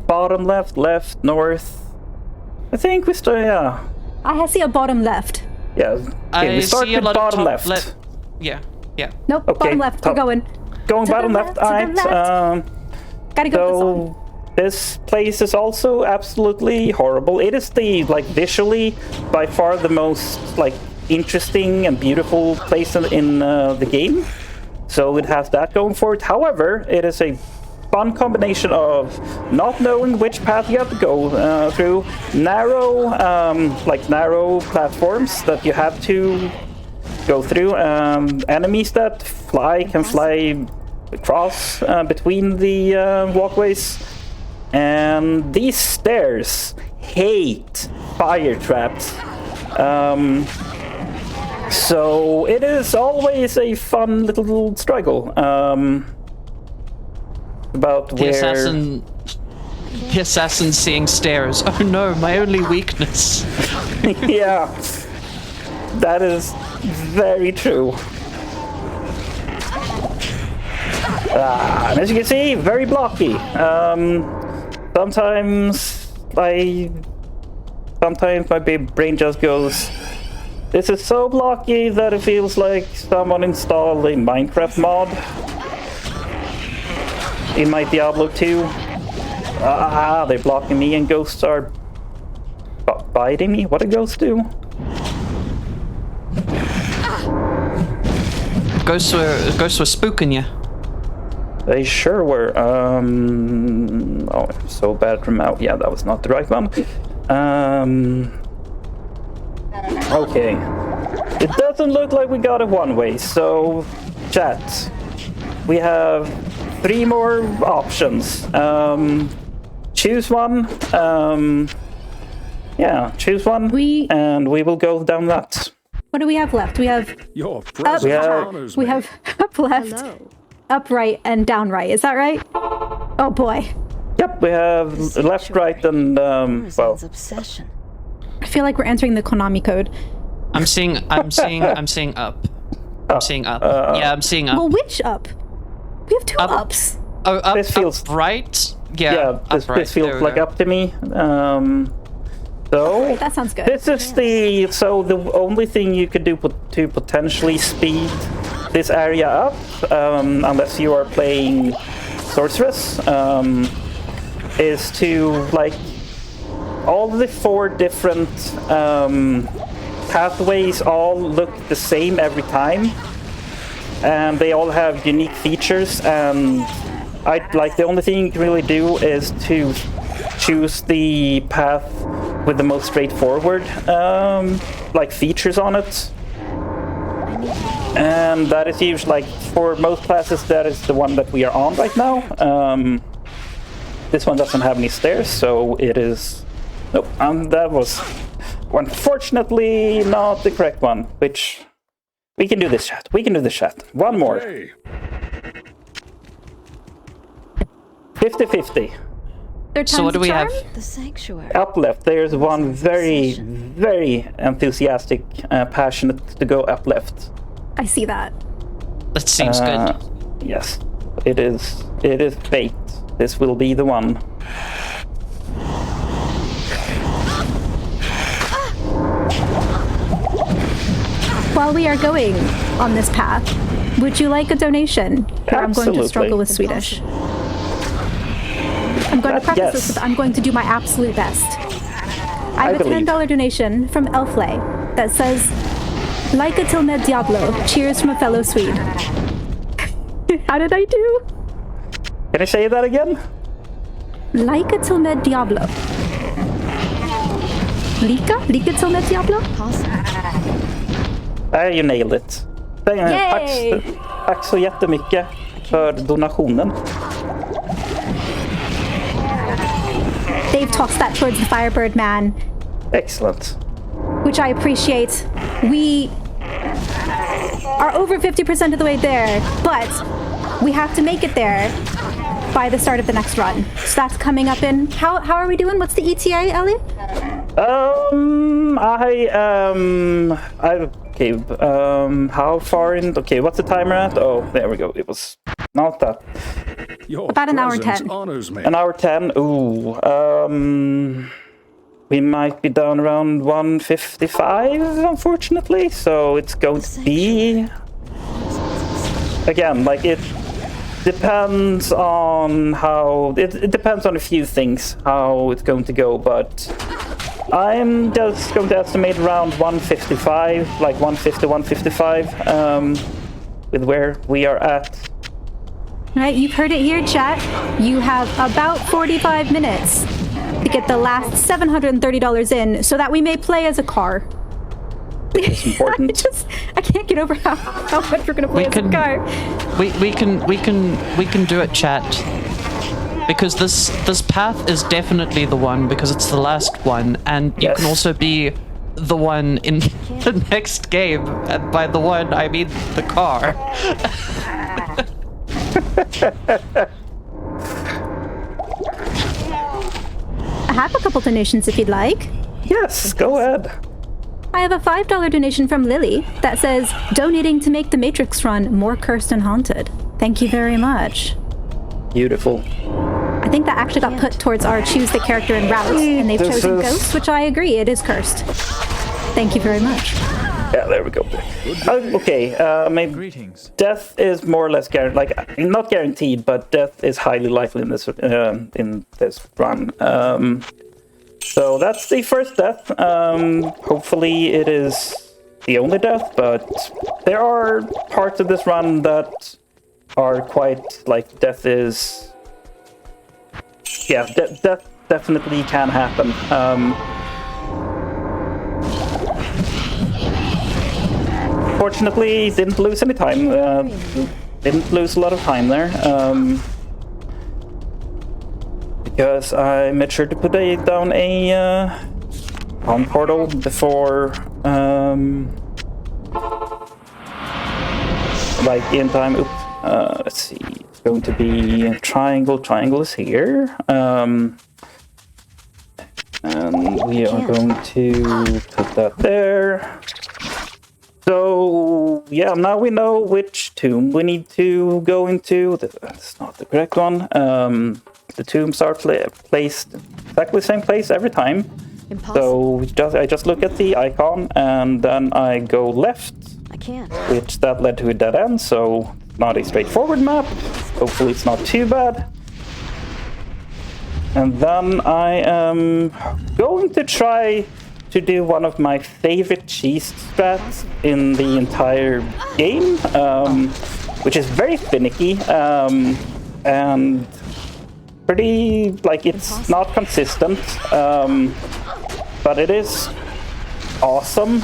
bottom left, left, north. I think we start. Yeah. I see a bottom left. Yeah. Okay, we start see a with lot of bottom top left. Yeah. Nope, Okay, bottom left. We're top. going. Going To the bottom left, left. to the Alright. left. Gotta go with this one. So this place is also absolutely horrible. It is the visually by far the most interesting and beautiful place in the game. So it has that going for it. However, it is a fun combination of not knowing which path you have to go through, narrow platforms that you have to go through, enemies that can fly across between the walkways, and these stairs hate fire traps. So it is always a fun little struggle about The where. The assassin seeing stairs. Oh no, my only weakness. Yeah, that is very true. And as you can see, very blocky. Sometimes my big brain just goes, this is so blocky that it feels like someone installed a Minecraft mod in my Diablo 2. They're blocking me, and ghosts are biting me. What do ghosts do? Ghosts were spooking you. They sure were. Oh, I'm so bad from out. Yeah, that was not the right one. Okay. It doesn't look like we got a one-way, so chat. We have 3 more options. Choose one. Choose one. And we will go down that. What do we have left? We have Your up, presence honors we me. have up left, Hello. up right, and down right. Is that right? Oh boy. Yep, we have left, right, and Tarzan's obsession. I feel like we're entering the Konami code. I'm seeing up. I'm seeing up. Yeah, I'm seeing up. Well, which up? We have 2 Up. ups. Oh, up, this feels- up right? Yeah, yeah, up this right. feels There we like go. up to me. So That sounds good. this is the only thing you could do to potentially speed this area up, unless you are playing sorceress, is to all the 4 different pathways all look the same every time, and they all have unique features, and the only thing you can really do is to choose the path with the most straightforward features on it. And that is usually, like, for most classes, that is the one that we are on right now. This one doesn't have any stairs, so it is... Nope, that was unfortunately not the correct one, which... We can do this, chat. We can do this, chat. One more. 50-50. So what do we have? The sanctuary. Up left, there's one very, very enthusiastic, passionate to go up left. I see that. That seems good. Yes, it is. It is fate. This will be the one. While we are going on this path, would you like a donation? Or I'm going to struggle with Swedish. I'm going to preface this with I'm going to do my absolute best. I have a $10 donation from Elflay that says, Like till med Diablo, cheers from a fellow Swede. How did I do? Can I say that again? Like till med Diablo. Lika till med Diablo? You nailed it. Tack så jättemycket för donationen. They've tossed that towards the Firebird man. Excellent. Which I appreciate. We are over 50% of the way there, but we have to make it there by the start of the next run. So that's coming up in... How are we doing? What's the ETA, Ellie? Okay, how far in? Okay, what's the timer at? Oh, there we go. It was not that. About an hour 10. An hour 10? Ooh. We might be down around 155, unfortunately. So it's going to be... Again, like, it depends on how... It depends on a few things, how it's going to go, but... I'm just going to estimate around 155, like 150, 155, with where we are at. Right, you've heard it here, chat. You have about 45 minutes to get the last $730 in so that we may play as a car. It's important. I can't get over how much we're going to play as a car. We can do it, chat. Because this path is definitely the one, because it's the last one, and you can also be the one in the next game, and by the one, I mean the car. I have a couple donations if you'd like. Yes, go ahead. I have a $5 donation from Lily that says, donating to make the Matrix run more cursed and haunted. Thank you very much. Beautiful. I think that actually got put towards our choose the character and route, and they've chosen Ghost, which I agree, it is cursed. Thank you very much. Yeah, there we go. Okay, maybe death is more or less guaranteed. Like, not guaranteed, but death is highly likely in this run. So that's the first death. Hopefully it is the only death, but there are parts of this run that are quite, like, death is... Yeah, death definitely can happen. Fortunately, didn't lose any time. Didn't lose a lot of time there. Because I made sure to put down a on portal before, like in time. Oops. Let's see. It's going to be a triangle. Triangle is here. And we are going to put that there. So, yeah, now we know which tomb we need to go into. That's not the correct one. The tombs are placed exactly the same place every time. Impossible. So I just look at the icon and then I go left. I can't. Which that led to a dead end, so not a straightforward map. Hopefully it's not too bad. And then I am going to try to do one of my favorite cheese strats in the entire game, which is very finicky and pretty, like, it's not consistent, but it is awesome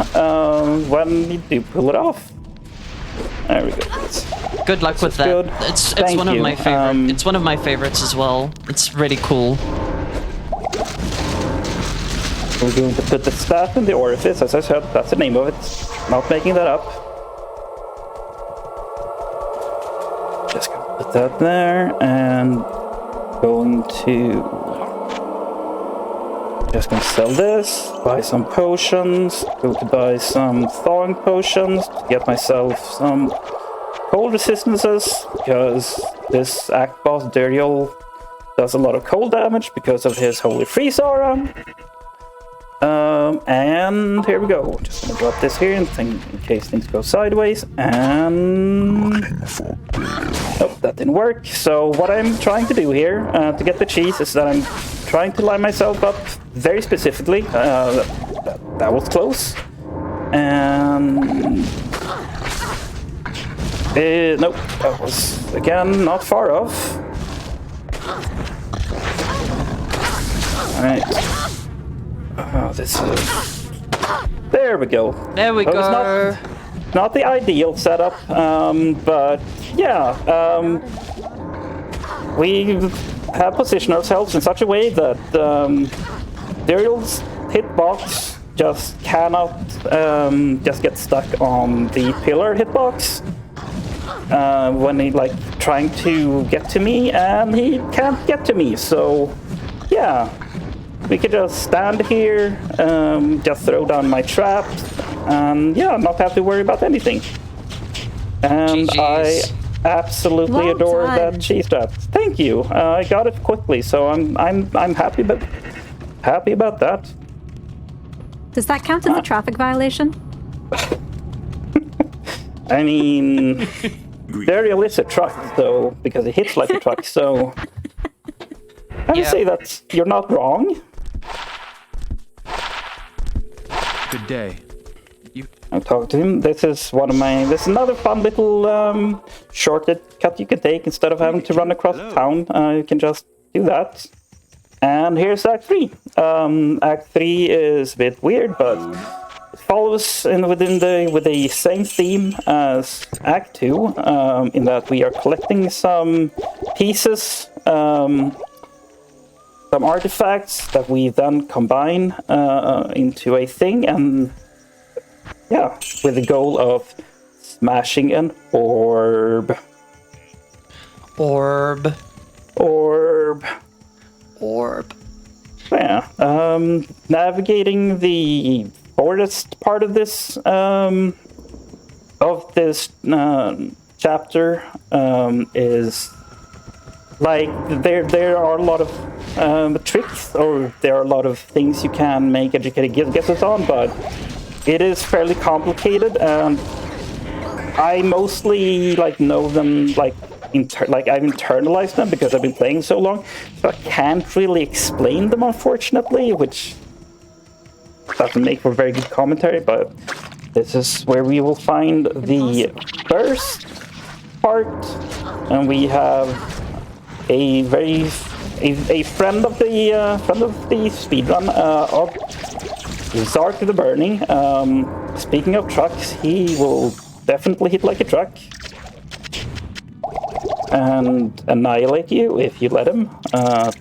when you do pull it off. There we go. Good luck with that. Good. It's Thank one of you. my favorite. It's one of my favorites as well. It's really cool. We're going to put the staff in the orifice, as I said. That's the name of it. Not making that up. Just gonna put that there, and going to just gonna sell this, buy some potions, go to buy some thawing potions to get myself some cold resistances, because this Act Boss Duriel does a lot of cold damage because of his Holy Freeze aura. And here we go. Just gonna drop this here in case things go sideways. And oh, that didn't work. So what I'm trying to do here to get the cheese is that I'm trying to line myself up very specifically. That was close. And nope, that was again not far off. All right. Oh, this is... There we go. There we go. Not the ideal setup, but yeah, we have positioned ourselves in such a way that Duriel's hitbox just cannot just get stuck on the pillar hitbox when he like trying to get to me, and he can't get to me. So yeah. We could just stand here, just throw down my traps, and yeah, not have to worry about anything. And GG's. I absolutely Well adore done. that cheese trap. Thank you. I got it quickly, so I'm happy, but happy about that. Does that count as a traffic violation? I mean, Duriel is a truck, though, because it hits like a truck. So I would say that you're not wrong. Good day. I'll talk to him. This is another fun little shortcut you can take instead of having to run across town. You can just do that. And here's Act 3. Act 3 is a bit weird, but it follows with the same theme as Act 2, in that we are collecting some pieces, some artifacts that we then combine into a thing, and yeah, with the goal of smashing an orb. Orb. Yeah, navigating the forest part of this chapter is like there are a lot of tricks, or there are a lot of things you can make educated guesses on, but it is fairly complicated, and I mostly know them I've internalized them because I've been playing so long, so I can't really explain them, unfortunately, which doesn't make for very good commentary. But this is where we will find the first part, and we have a friend of the speedrun of Zark the Burning. Speaking of trucks, he will definitely hit like a truck and annihilate you if you let him.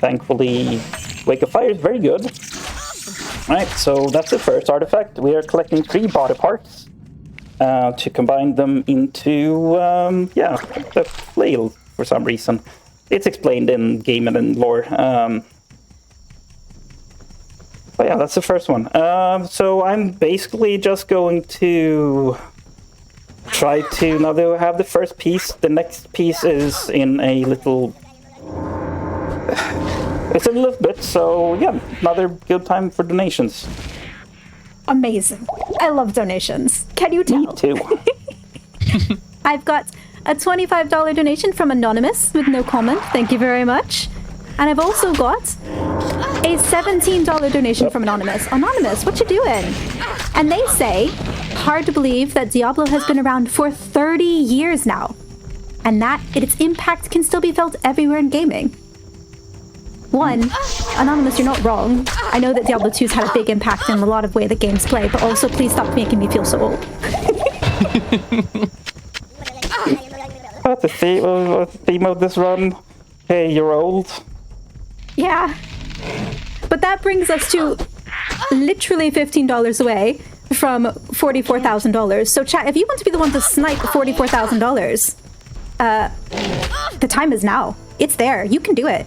Thankfully, Wake of Fire is very good. Right, so that's the first artifact. We are collecting 3 body parts to combine them into the flail for some reason. It's explained in game and in lore. But yeah, that's the first one. So I'm basically just going to try to, now that we have the first piece, the next piece is in a little... It's a little bit, so yeah, another good time for donations. Amazing. I love donations. Can you tell? Me too. I've got a $25 donation from Anonymous with no comment. Thank you very much. And I've also got a $17 donation from Anonymous. Anonymous, what you doing? And they say, hard to believe that Diablo has been around for 30 years now, and that its impact can still be felt everywhere in gaming. One, Anonymous, you're not wrong. I know that Diablo 2's had a big impact in a lot of way the games play, but also please stop making me feel so old. that the theme of this run? Hey, you're old. Yeah. But that brings us to literally $15 away from $44,000. So chat, if you want to be the one to snipe $44,000, the time is now. It's there. You can do it.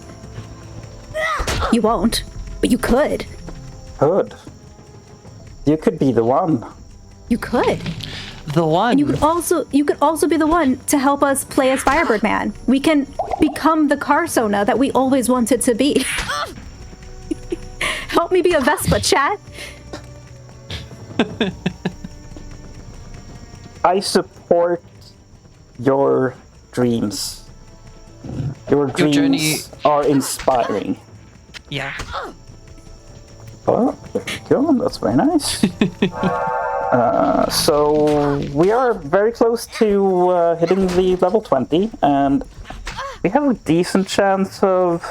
You won't, but you could. Could. You could be the one. You could. The one. And you could also be the one to help us play as Firebird Man. We can become the Carsona that we always wanted to be. Help me be a Vespa, chat. I support your dreams. Your dreams journey are inspiring. Yeah. Oh, there you go. That's very nice. So we are very close to hitting the level 20, and we have a decent chance of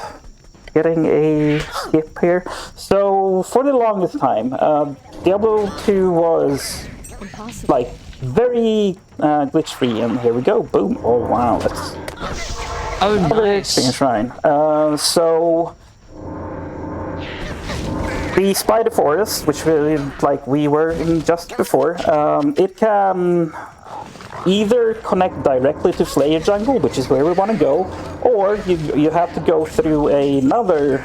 getting a skip here. So for the longest time, Diablo 2 was like very glitch free, and here we go. Boom. Oh wow, that's nice. shrine. So the Spider Forest, which we were in just before, it can either connect directly to Slayer Jungle, which is where we want to go, or you have to go through another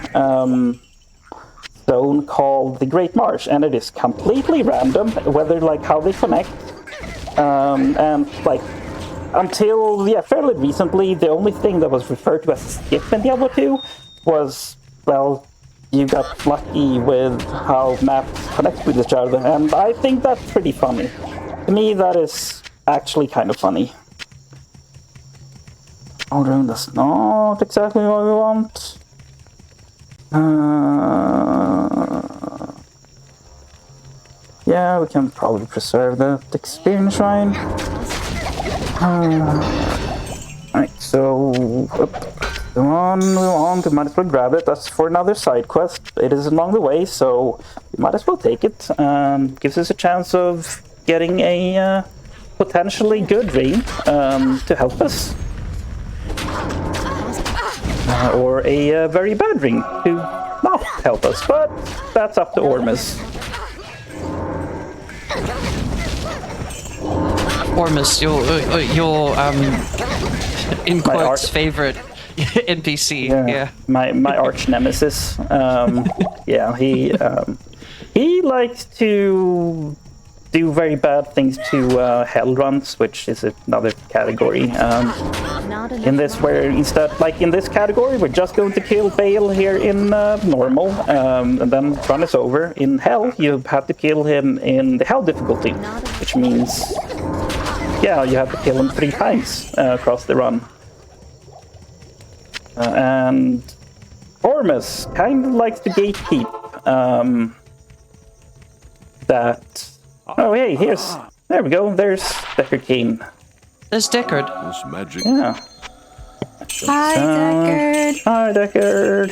zone called the Great Marsh, and it is completely random whether how they connect. And until fairly recently, the only thing that was referred to as a skip in Diablo 2 was, well, you got lucky with how maps connect with each other, and I think that's pretty funny. To me, that is actually kind of funny. Although that's not exactly what we want. Yeah, we can probably preserve the experience shrine. Alright, so the one we want, we might as well grab it. That's for another side quest. It is along the way, so we might as well take it. Gives us a chance of getting a potentially good ring to help us. Or a very bad ring to not help us, but that's up to Ormus. Ormus, your in quotes favorite NPC. Yeah. My arch nemesis. Yeah, he likes to do very bad things to hell runs, which is another category. In this, where instead, in this category, we're just going to kill Bale here in normal, and then run us over. In hell, you have to kill him in the hell difficulty, which means, yeah, you have to kill him 3 times across the run. And Ormus kind of likes to gatekeep that. Oh, hey, there we go. There's Deckard Kane. There's Deckard. This magic. Yeah. Hi, Deckard. Hi, Deckard.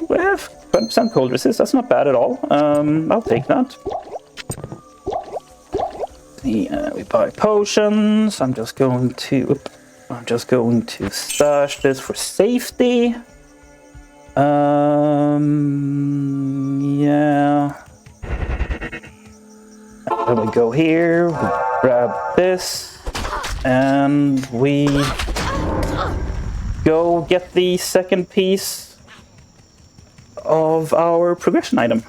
We have 20% cold resist. That's not bad at all. I'll take that. Yeah, we buy potions. I'm just going to stash this for safety. Yeah. Then we go here, we grab this, and we go get the second piece of our progression item,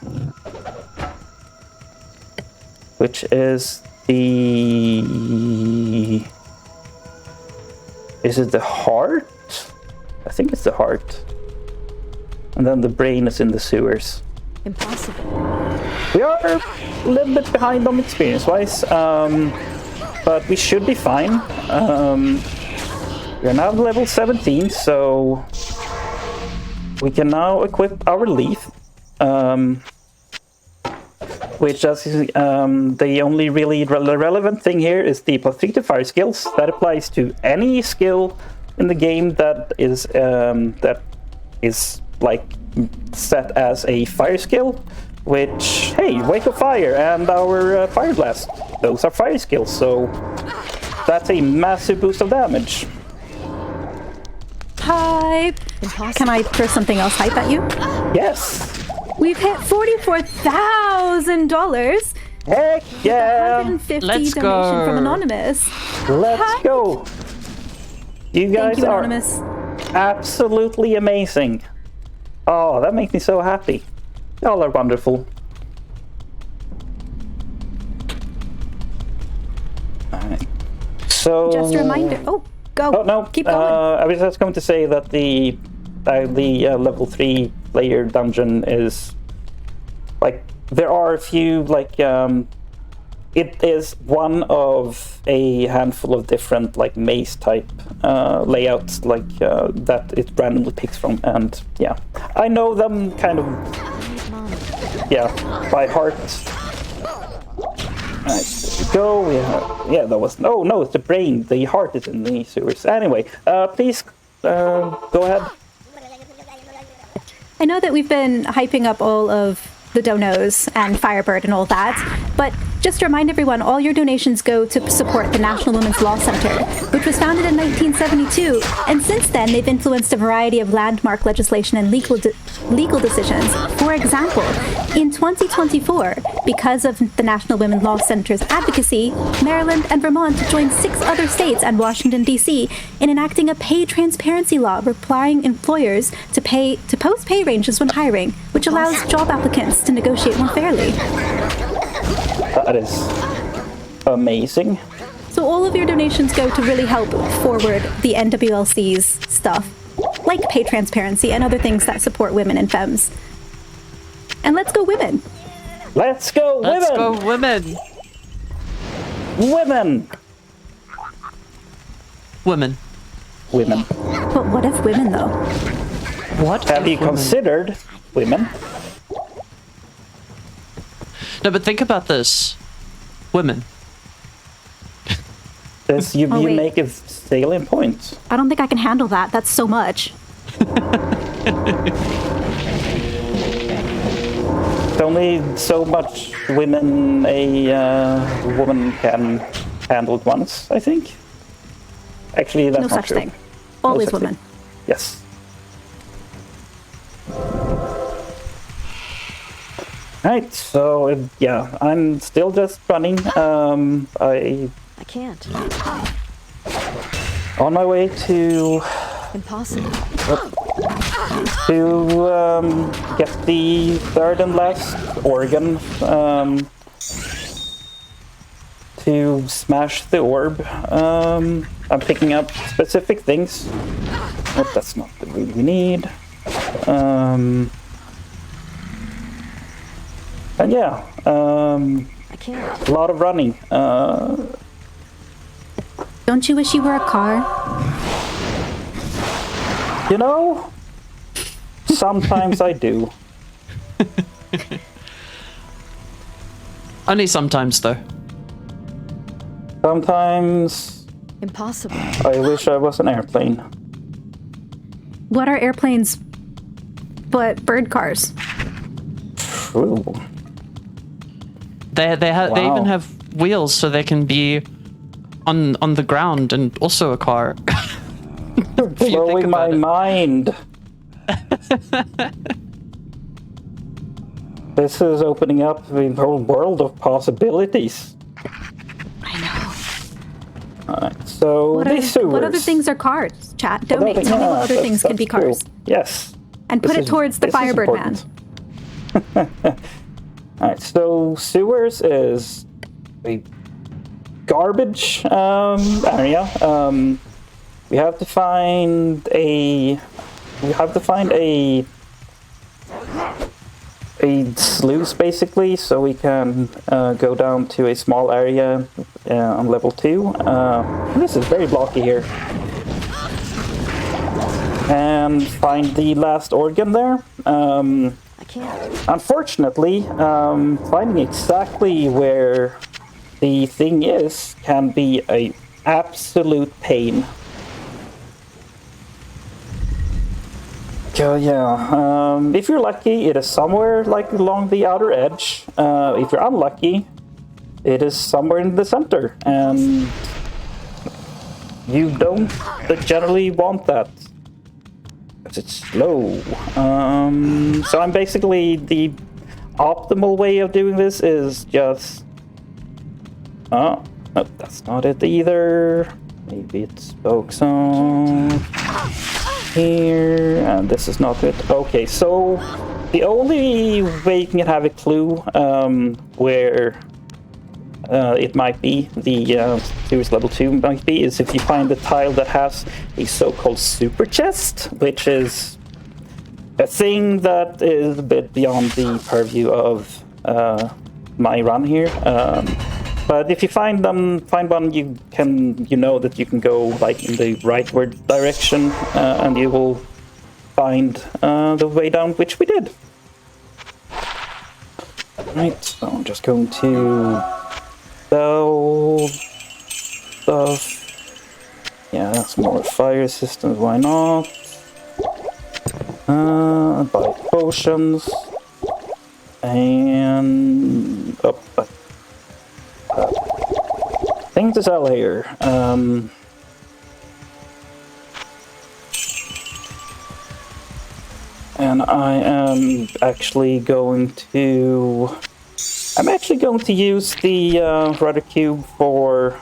which is is it the heart? I think it's the heart. And then the brain is in the sewers. Impossible. We are a little bit behind on experience-wise, but we should be fine. We're now level 17, so we can now equip our leaf, which is the only really relevant thing here is the +3 to fire skills. That applies to any skill in the game that is set as a fire skill. Which, hey, Wake of Fire and our Fire Blast, those are fire skills, so that's a massive boost of damage. hype. Can I throw something else hype at you? Yes. We've hit $44,000. Heck yeah. 150 Let's donation go. from Anonymous. Let's go. You guys Thank you, are Anonymous. absolutely amazing. Oh, that makes me so happy. Y'all are wonderful. Alright. So... Just a reminder. Oh, go. Oh, no. Keep going. I was just going to say that the level 3 player dungeon is... Like, there are a few, like, it is one of a handful of different, like, maze-type layouts, like, that it randomly picks from, and, yeah. I know them kind of, yeah, by heart. Alright, go, yeah, that was, oh, no, it's the brain, the heart is in the sewers. Anyway, please, go ahead. I know that we've been hyping up all of the donos and Firebird and all that, but just to remind everyone, all your donations go to support the National Women's Law Center, which was founded in 1972, and since then they've influenced a variety of landmark legislation and legal decisions. For example, in 2024, because of the National Women's Law Center's advocacy, Maryland and Vermont joined 6 other states and Washington, D.C. in enacting a pay transparency law requiring employers to post pay ranges when hiring, which allows job applicants to negotiate more fairly. That is amazing. So all of your donations go to really help forward the NWLC's stuff, like pay transparency and other things that support women and femmes. And let's go women! Let's go, women! Let's go, women! Women! Women. Women. But what if women, though? What? Have you women? considered women? No, but think about this. Women. This, you wait. make a salient point. I don't think I can handle that. That's so much. There's only so much women a woman can handle at once, I think. Actually, that's No not such true. thing. Always such women. thing. Yes. Right, so yeah, I'm still just running. I can't. On my way to Impossible. get the third and last organ to smash the orb. I'm picking up specific things. But that's not the room we need. And yeah, I can't. a lot of running. Don't you wish you were a car? You know, sometimes I do. Only sometimes, though. Sometimes Impossible. I wish I was an airplane. What are airplanes but bird cars? True. They Wow. even have wheels, so they can be on the ground and also a car. If you think Blowing my about it. mind. This is opening up the whole world of possibilities. I know. Alright, so What these sewers. other things are cars? Chat, What donate. other- Tell me yeah, what other that's- things can be that's true. cars. Yes. And put This it is- towards the this is Firebird Man. important. Alright, so sewers is a garbage area. We have to find a sluice basically, so we can go down to a small area on level 2. This is very blocky here. And find the last organ there. I can't. Unfortunately, finding exactly where the thing is can be an absolute pain. So yeah, if you're lucky, it is somewhere like along the outer edge. If you're unlucky, it is somewhere in the center, and you don't generally want that. because it's slow. So I'm basically the optimal way of doing this is just. Oh, no, that's not it either. Maybe it spokes on here, and this is not it. Okay, so the only way you can have a clue where it might be, the series level 2 might be, is if you find the tile that has a so-called super chest, which is a thing that is a bit beyond the purview of my run here. But if you find one, you know that you can go like in the rightward direction, and you will find the way down, which we did. Right, so I'm just going to sell stuff. Yeah, that's more fire resistance. Why not? Buy potions and thing to sell here. And I am actually going to. I'm actually going to use the rudder cube for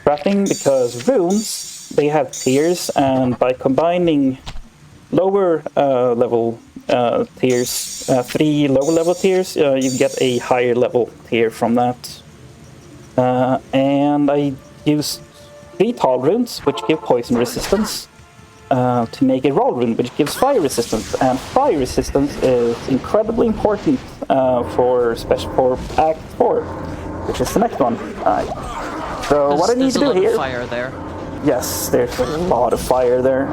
crafting, because runes, they have tiers, and by combining lower level tiers, 3 lower level tiers, you get a higher level tier from that. And I used 3 tall runes, which give poison resistance, to make a roll rune, which gives fire resistance. And fire resistance is incredibly important for Act 4, which is the next one. So what I need to do here... There's a lot of fire there. Yes, there's a lot of fire there.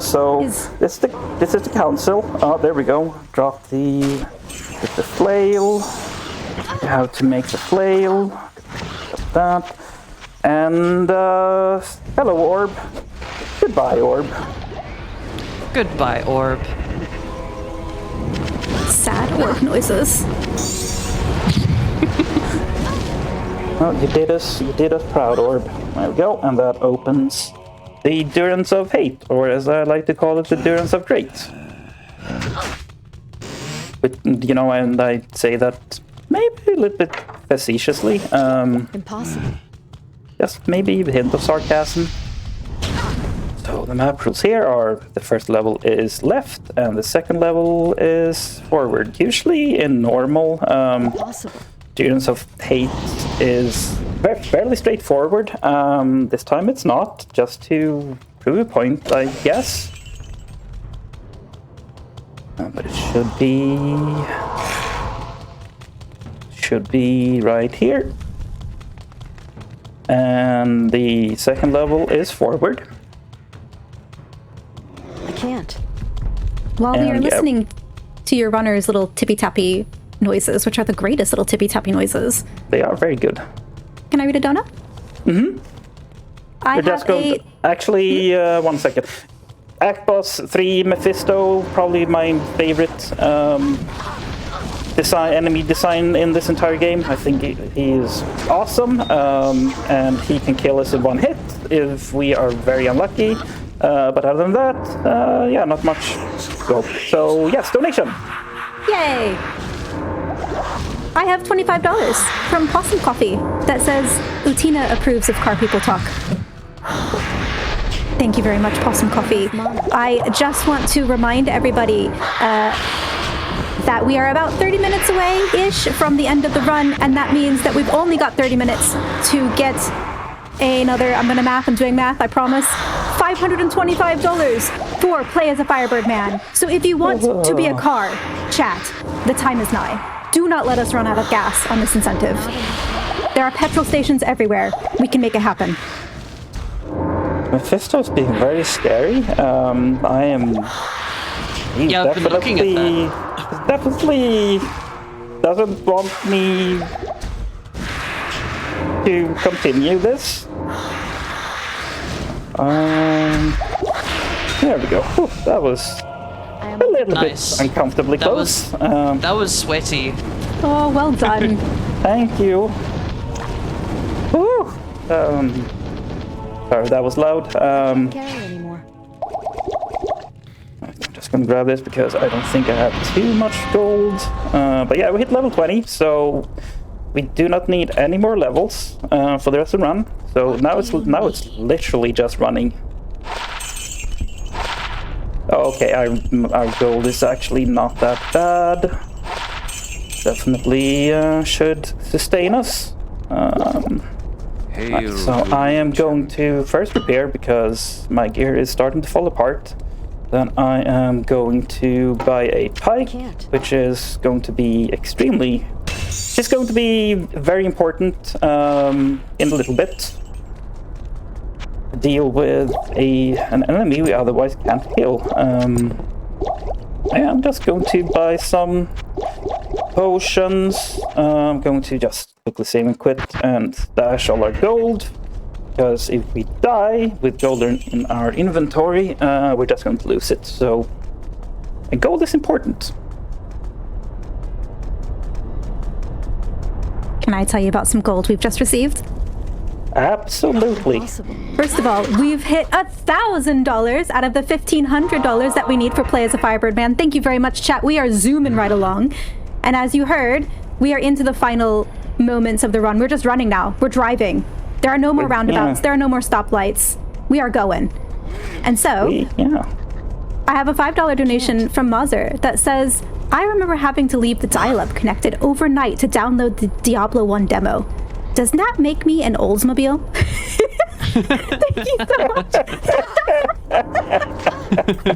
So this is the council. Oh, there we go. Drop the flail. You have to make the flail. Like that. And hello, orb. Goodbye, orb. Goodbye, orb. Sad orb noises. Well, you did us proud, orb. There we go, and that opens the Durance of Hate, or as I like to call it, the Durance of Great. But, you know, and I say that maybe a little bit facetiously. Impossible. Just maybe a hint of sarcasm. So the map rules here are: the first level is left, and the second level is forward. Usually in normal, Impossible. Durance of Hate is fairly straightforward. This time it's not, just to prove a point, I guess. But it should be right here. And the second level is forward. I can't. While we are listening to your runner's little tippy-tappy noises, which are the greatest little tippy-tappy noises. They are very good. Can I read a donut? Mm-hmm. Actually, 1 second. Act Boss 3 Mephisto, probably my favorite enemy design in this entire game. I think he is awesome, and he can kill us in 1 hit if we are very unlucky. But other than that, yeah, not much. So yes, donation. Yay! I have $25 from Possum Coffee that says Utina approves of car people talk. Thank you very much, Possum Coffee. I just want to remind everybody that we are about 30 minutes away-ish from the end of the run, and that means that we've only got 30 minutes to get another, I'm doing math, I promise, $525 for Play as a Firebird Man. So if you want to be a car, chat, the time is nigh. Do not let us run out of gas on this incentive. There are petrol stations everywhere. We can make it happen. Mephisto's being very scary. I am... Yeah, I've been looking at that. Definitely doesn't want me to continue this. There we go. Whew, that was a little bit uncomfortably close. That was sweaty. Oh, well done. Thank you. Whew. Sorry, that was loud. Can't carry anymore. just gonna grab this because I don't think I have too much gold. But yeah, we hit level 20, so we do not need any more levels for the rest of the run. So now it's literally just running. Okay, our gold is actually not that bad. Definitely should sustain us. Right, so I am going to first repair because my gear is starting to fall apart. Then I am going to buy a pike, which is going to be very important in a little bit. Deal with an enemy we otherwise can't kill. I'm just going to buy some potions. I'm going to just quickly save and quit and stash all our gold. Because if we die with gold in our inventory, we're just going to lose it. So, gold is important. Can I tell you about some gold we've just received? Absolutely. First of all, we've hit $1,000 out of the $1,500 that we need for Play as a Firebird Man. Thank you very much, chat. We are zooming right along. And as you heard, we are into the final moments of the run. We're just running now. We're driving. There are no more roundabouts. There are no more stoplights. We are going. And so, I have a $5 donation from Mazer that says, I remember having to leave the dial-up connected overnight to download the Diablo 1 demo. Does that make me an Oldsmobile? Thank you so much.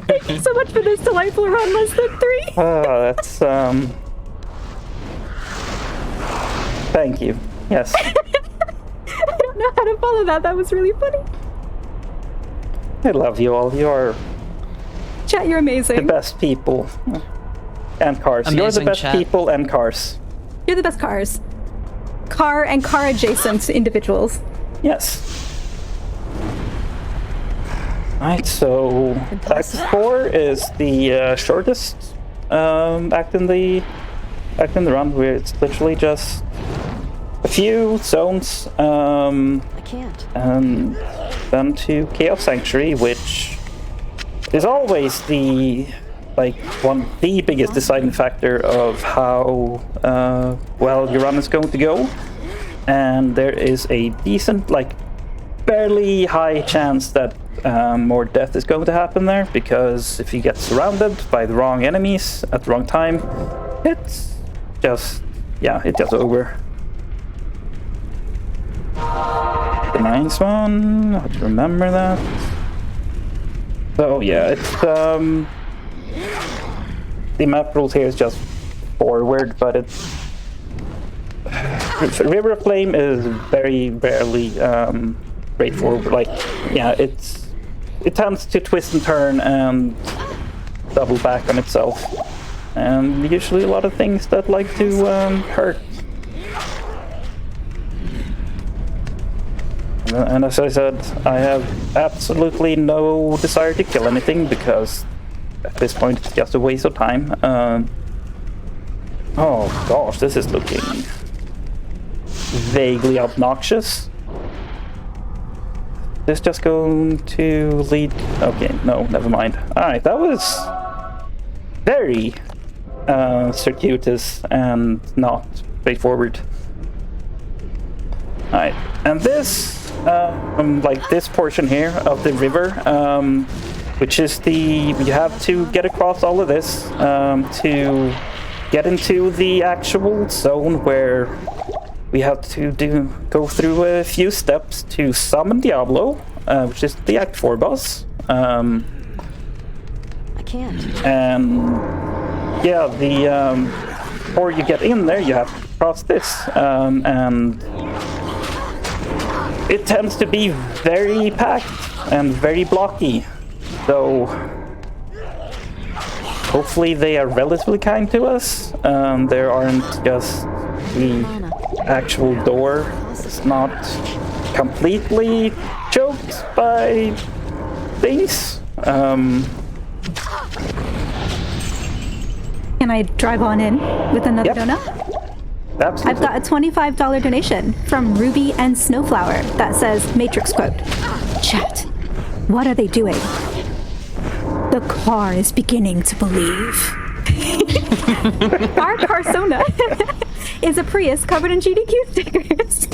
Thank you so much for this delightful run, less than 3. Oh, that's, Thank you. Yes. I don't know how to follow that. That was really funny. I love you all. You're... Chat, you're amazing. The best people. And cars. Amazing, you're the best chat. people and cars. You're the best cars. Car and car adjacent individuals. Yes. Right, so Act 4 is the shortest act in the run, where it's literally just a few zones, I can't. and then to Chaos Sanctuary, which is always the biggest deciding factor of how well your run is going to go. And there is a decent, barely high chance that more death is going to happen there, because if you get surrounded by the wrong enemies at the wrong time, it's just over. The nice one, I have to remember that. So yeah, it's the map rules here is just forward, but it's River of Flame is very rarely straightforward. It tends to twist and turn and double back on itself, and usually a lot of things that like to hurt. And as I said, I have absolutely no desire to kill anything, because at this point it's just a waste of time. Oh gosh, this is looking vaguely obnoxious. This just going to lead... Okay, no, never mind. Alright, that was very circuitous and not straightforward. Alright, and this, this portion here of the river, which is you have to get across all of this to get into the actual zone where we have to go through a few steps to summon Diablo, which is the Act 4 boss. I can't. And yeah, before you get in there, you have to cross this, and it tends to be very packed and very blocky. So hopefully they are relatively kind to us. There aren't just the actual door. It's not completely choked by things. Can I drive on in with another donut? Absolutely. I've got a $25 donation from Ruby and Snowflower that says, Matrix quote, "Chat, what are they doing? The car is beginning to believe. Our persona is a Prius covered in GDQ stickers.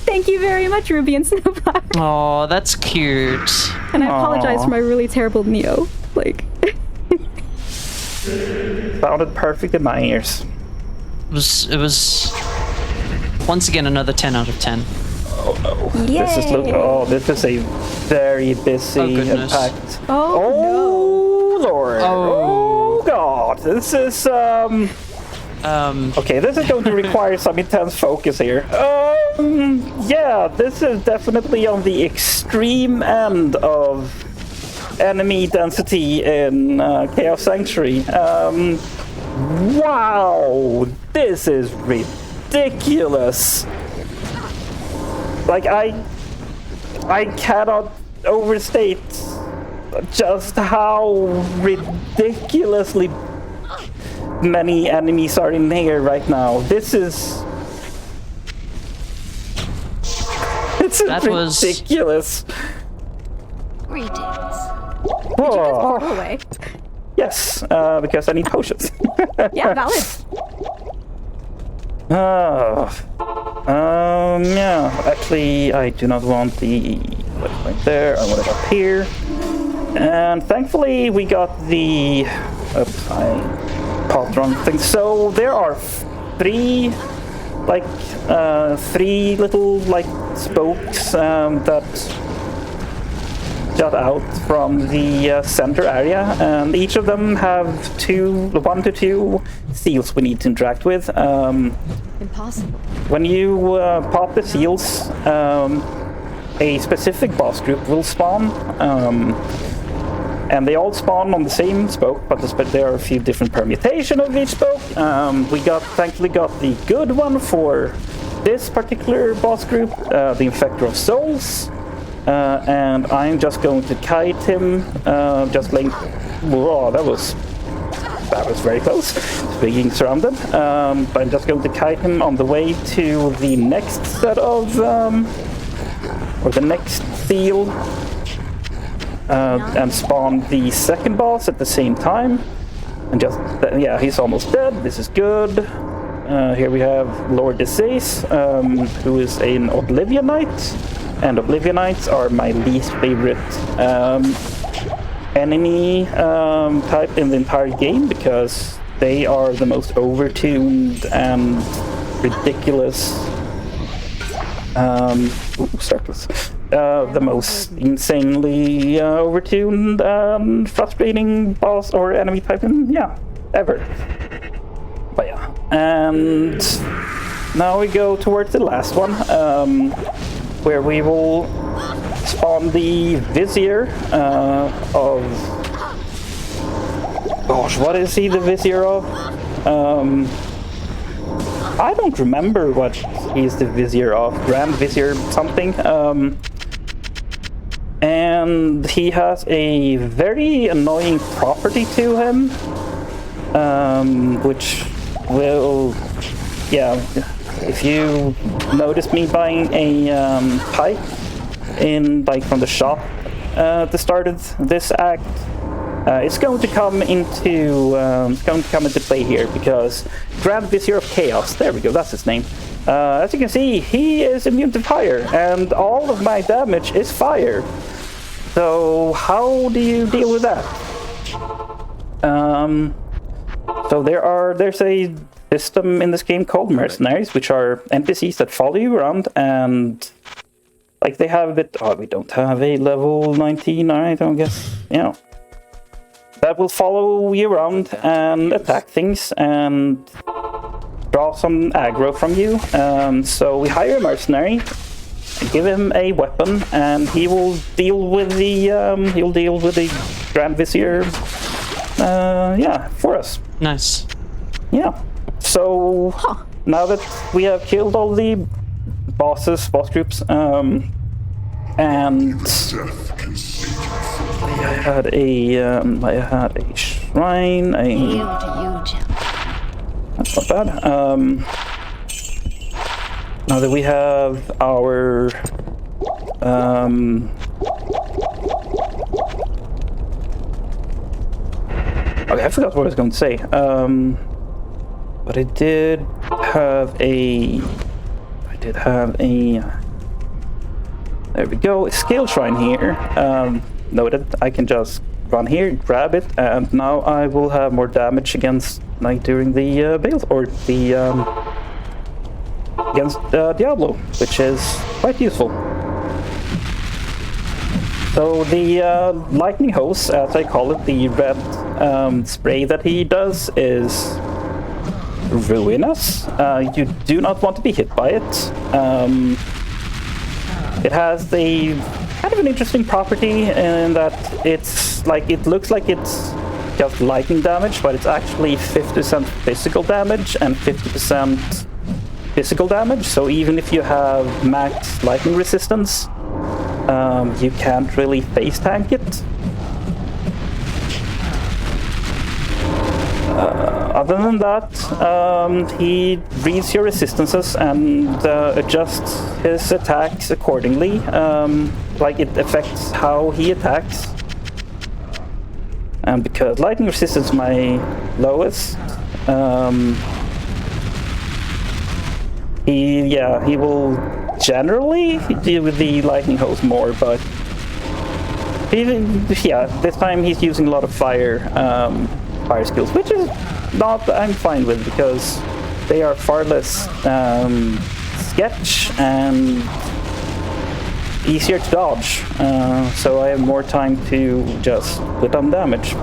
Thank you very much, Ruby and Snowflower. Oh, that's cute. And I apologize for my really terrible Neo. Like, Sounded perfect in my ears. It was once again another 10 out of 10. Oh no. yay! This is a very busy Oh, and goodness. packed. Oh, Lord. Oh. Oh God. This is Okay, this is going to require some intense focus here. Yeah, this is definitely on the extreme end of enemy density in Chaos Sanctuary. Wow, this is ridiculous. Like, I cannot overstate just how ridiculously many enemies are in here right now. This is... That was ridiculous. Greetings. Whoa. Go away. Yes, because I need potions. Yeah, valid. Yeah, actually, I do not want the right there. I want it up here. And thankfully, we got the... Oops, I popped wrong thing. So there are three little, like, spokes that jut out from the center area, and each of them have 1 to 2 seals we need to interact with. Impossible. When you pop the seals, a specific boss group will spawn, and they all spawn on the same spoke, but there are a few different permutations of each spoke. We thankfully got the good one for this particular boss group, the Infector of Souls, and I'm just going to kite him, just like, whoa, that was very close, being surrounded. But I'm just going to kite him on the way to the next set of, or the next seal, and spawn the second boss at the same time. And just, yeah, he's almost dead. This is good. Here we have Lord Disease, who is an Oblivionite. And Oblivionites are my least favorite enemy type in the entire game, because they are the most overtuned and ridiculous, circles. The most insanely overtuned and frustrating boss or enemy type ever. But yeah, and now we go towards the last one, where we will spawn the Vizier of... Gosh, what is he the Vizier of? I don't remember what he's the Vizier of. Grand Vizier something. And he has a very annoying property to him, which will... Yeah, if you notice me buying a pipe from the shop at the start of this act, it's going to come into play here, because Grand Vizier of Chaos, there we go, that's his name. As you can see, he is immune to fire, and all of my damage is fire. So how do you deal with that? So there's a system in this game called mercenaries, which are NPCs that follow you around, and like they have a bit... Oh, we don't have a level 19, alright, I guess. Yeah. That will follow you around and attack things and draw some aggro from you. So we hire a mercenary, give him a weapon, and he will deal with the Grand Vizier for us. Nice. Yeah. So now that we have killed all the boss groups, and I had a shrine. That's not bad. Now that we have our Okay, I forgot what I was going to say. But I did have a... There we go, a skill shrine here. Noted, I can just run here, grab it, and now I will have more damage against, like, during the bale, or the, against Diablo, which is quite useful. So the lightning hose, as I call it, the red spray that he does is ruinous. You do not want to be hit by it. It has a kind of an interesting property in that it's like, it looks like it's just lightning damage, but it's actually 50% physical damage and 50% physical damage. So even if you have max lightning resistance, you can't really face tank it. Other than that, he reads your resistances and adjusts his attacks accordingly. Like, it affects how he attacks. And because lightning resistance is my lowest, he will generally deal with the lightning hose more, but this time he's using a lot of fire skills, which is not, I'm fine with, because they are far less sketch and easier to dodge, so I have more time to just put on damage.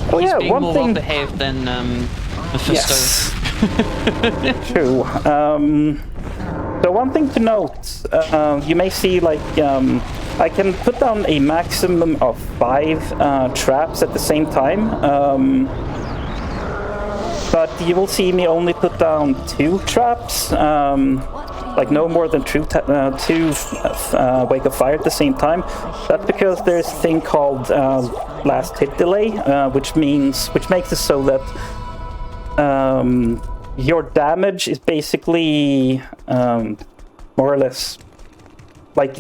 Oh He's yeah, being one more thing. well behaved than Mephisto. Yes. True. So one thing to note, you may see, like, I can put down a maximum of 5 traps at the same time, but you will see me only put down 2 traps, like no more than 2 Wake of Fire at the same time. That's because there's a thing called last hit delay, which makes it so that your damage is basically more or less like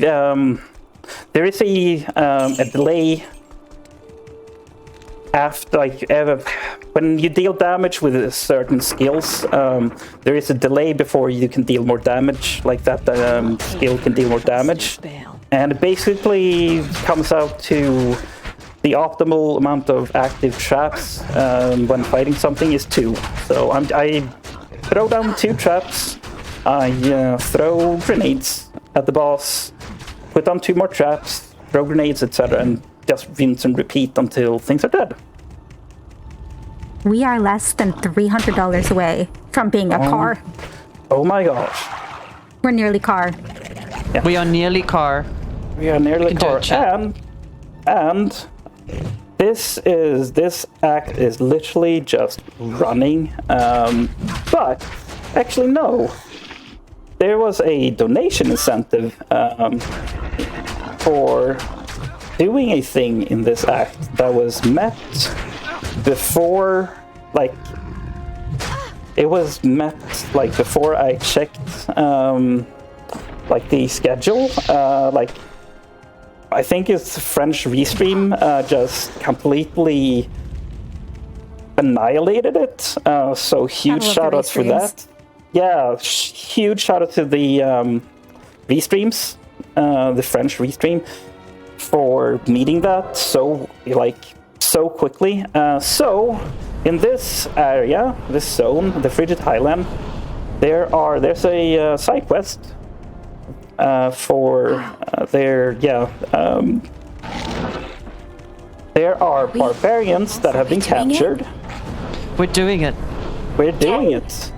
there is a delay after, like, when you deal damage with certain skills, there is a delay before you can deal more damage, like that skill can deal more damage, and it basically comes out to the optimal amount of active traps when fighting something is 2. So I throw down 2 traps, I throw grenades at the boss, put down 2 more traps, throw grenades, etc., and just rinse and repeat until things are dead. We are less than $300 away from being a car. Oh my gosh. We're nearly car. Yeah. We are nearly car. We are nearly can do car. it, chat. And this act is literally just running. But actually, no. There was a donation incentive for doing a thing in this act that was met before, like, it was met, like, before I checked, like, the schedule. Like, I think it's French Restream just completely annihilated it. So huge shout out for that. Yeah, huge shout out to the Restreams, the French Restream, for meeting that so quickly. So in this area, this zone, the Frigid Highland, there's a side quest for there are barbarians that have been captured. We're doing it. We're doing it.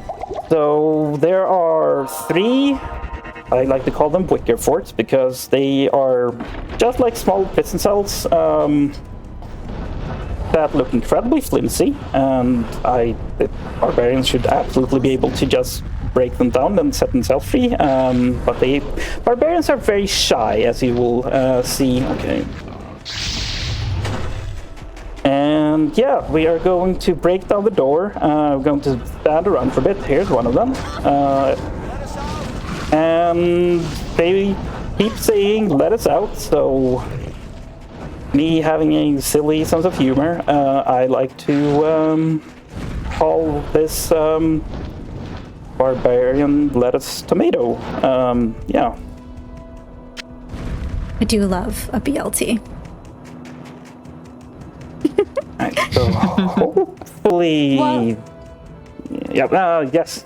So there are 3, I like to call them wicker forts, because they are just like small prison cells that look incredibly flimsy, and the barbarians should absolutely be able to just break them down and set themselves free. But barbarians are very shy, as you will see. Okay. And yeah, we are going to break down the door. We're going to stand around for a bit. Here's one of them. And they keep saying, let us out, so me having a silly sense of humor, I like to call this barbarian lettuce tomato. Yeah. I do love a BLT. Right, so hopefully... Well- yeah, yes.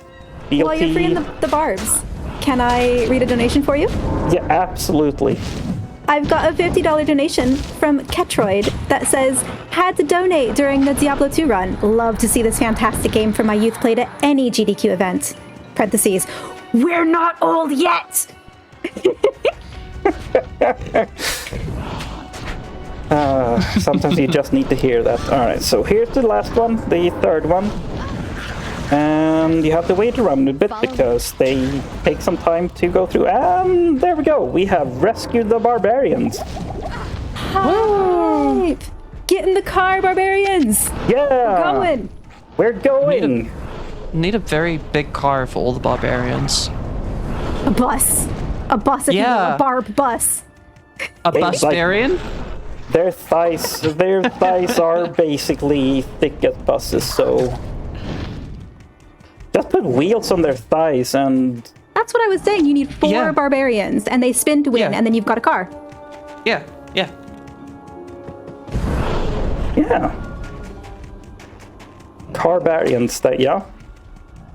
BLT. While you're freeing the barbs, can I read a donation for you? Yeah, absolutely. I've got a $50 donation from Ketroid that says, had to donate during the Diablo 2 run. Love to see this fantastic game from my youth played at any GDQ event. Parentheses, we're not old yet! Sometimes you just need to hear that. Alright, so here's the last one, the third one. And you have to wait around a bit because they take some time to go through. And there we go. We have rescued the barbarians. Woo! Get in the car, barbarians! Yeah! We're going! Need a very big car for all the barbarians. A bus. A bus, if you will, Yeah. a barb bus. A Like- busbarian? Their thighs are basically thick as buses, so... Just put wheels on their thighs and... That's what I was saying. You need 4 Yeah. barbarians, and they spin to win, Yeah. and then you've got a car. Yeah, yeah. Yeah. Carbarians, yeah.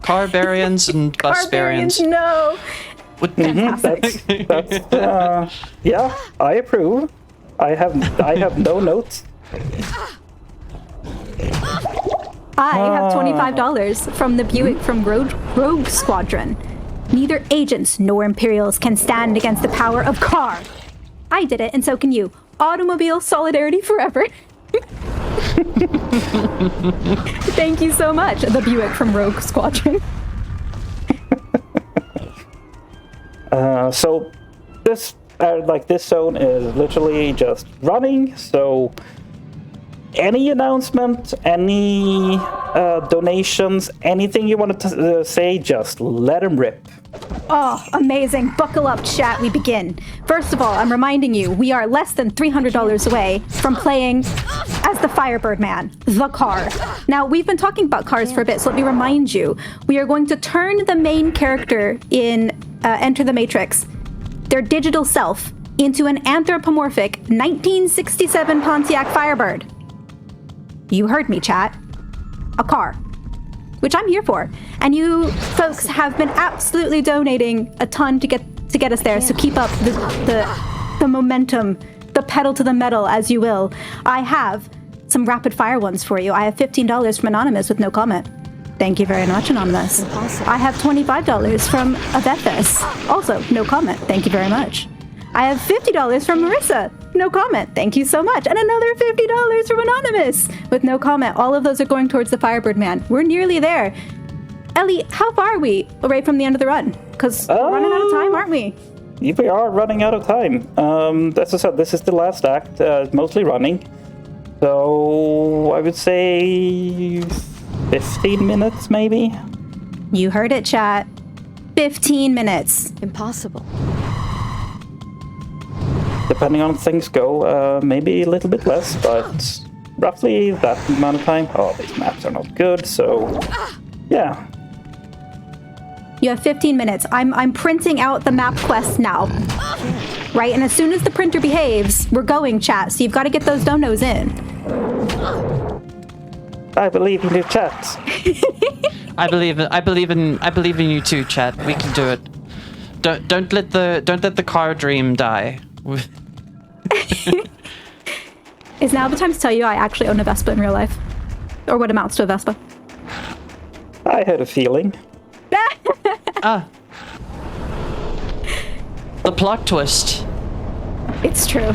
Carbarians and busbarians. No! Yeah, I approve. I have no notes. I have $25 from the Buick from Rogue Squadron. Neither agents nor Imperials can stand against the power of car. I did it, and so can you. Automobile solidarity forever. Thank you so much, the Buick from Rogue Squadron. So this this zone is literally just running. So any announcement, any donations, anything you wanted to say, just let them rip. Oh, amazing. Buckle up, chat. We begin. First of all, I'm reminding you, we are less than $300 away from playing as the Firebird Man, the car. Now, we've been talking about cars for a bit, so let me remind you, we are going to turn the main character in Enter the Matrix, their digital self, into an anthropomorphic 1967 Pontiac Firebird. You heard me, chat. A car. Which I'm here for. And you folks have been absolutely donating a ton to get us there, so keep up the momentum, the pedal to the metal, as you will. I have some rapid fire ones for you. I have $15 from Anonymous with no comment. Thank you very much, Anonymous. I have $25 from Avethis. Also, no comment. Thank you very much. I have $50 from Marissa. No comment. Thank you so much. And another $50 from Anonymous with no comment. All of those are going towards the Firebird Man. We're nearly there. Ellie, how far are we away from the end of the run? Because we're running out of time, aren't we? We are running out of time. As I said, this is the last act, mostly running. So I would say 15 minutes, maybe? You heard it, chat. 15 minutes. Impossible. Depending on how things go, maybe a little bit less, but roughly that amount of time. Oh, these maps are not good, so yeah. You have 15 minutes. I'm printing out the map quest now. Right? And as soon as the printer behaves, we're going, chat. So you've got to get those donos in. I believe in your chat. I believe in you too, chat. We can do it. Don't let the car dream die. Is now the time to tell you I actually own a Vespa in real life? Or what amounts to a Vespa? I had a feeling. The plot twist. It's true.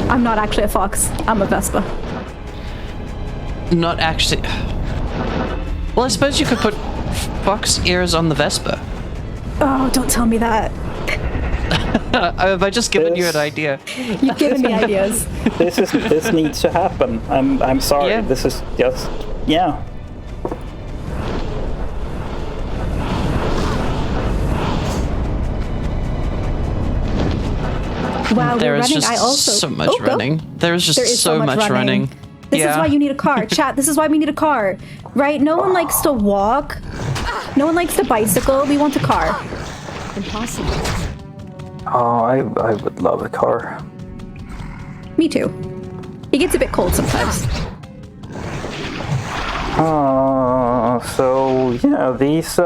I'm not actually a fox. I'm a Vespa. Not actually. Well, I suppose you could put fox ears on the Vespa. Oh, don't tell me that. Have I just given you an idea? You've given me ideas. This needs to happen. I'm sorry. Yeah. This is just yeah. Wow, There we're is running. just I also so much Oh, go. running. There is just There is so much running. This is why you need a car. Chat, this is why we need a car. Right? No one likes to walk. No one likes to bicycle. We want a car. Impossible. Oh, I would love a car. Me too. It gets a bit cold sometimes. So yeah, these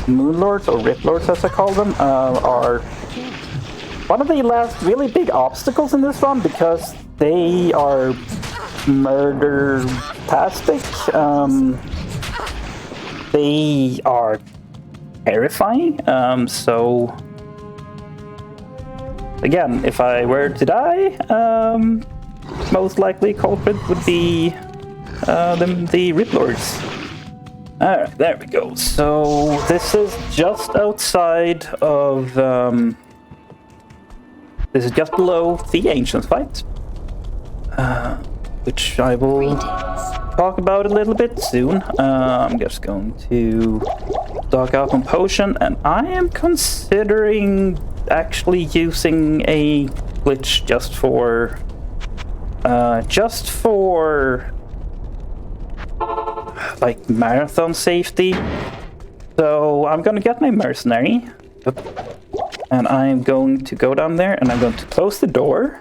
Moon Lords, or Rip Lords as I call them, are one of the last really big obstacles in this run because they are murder-tastic. They are terrifying. So again, if I were to die, most likely culprit would be the Rip Lords. Alright, there we go. So this is just outside of this is just below the Ancients fight, which I will talk about a little bit soon. I'm just going to stock up on potion, and I am considering actually using a glitch just for like marathon safety. So I'm gonna get my mercenary, and I'm going to go down there, and I'm going to close the door.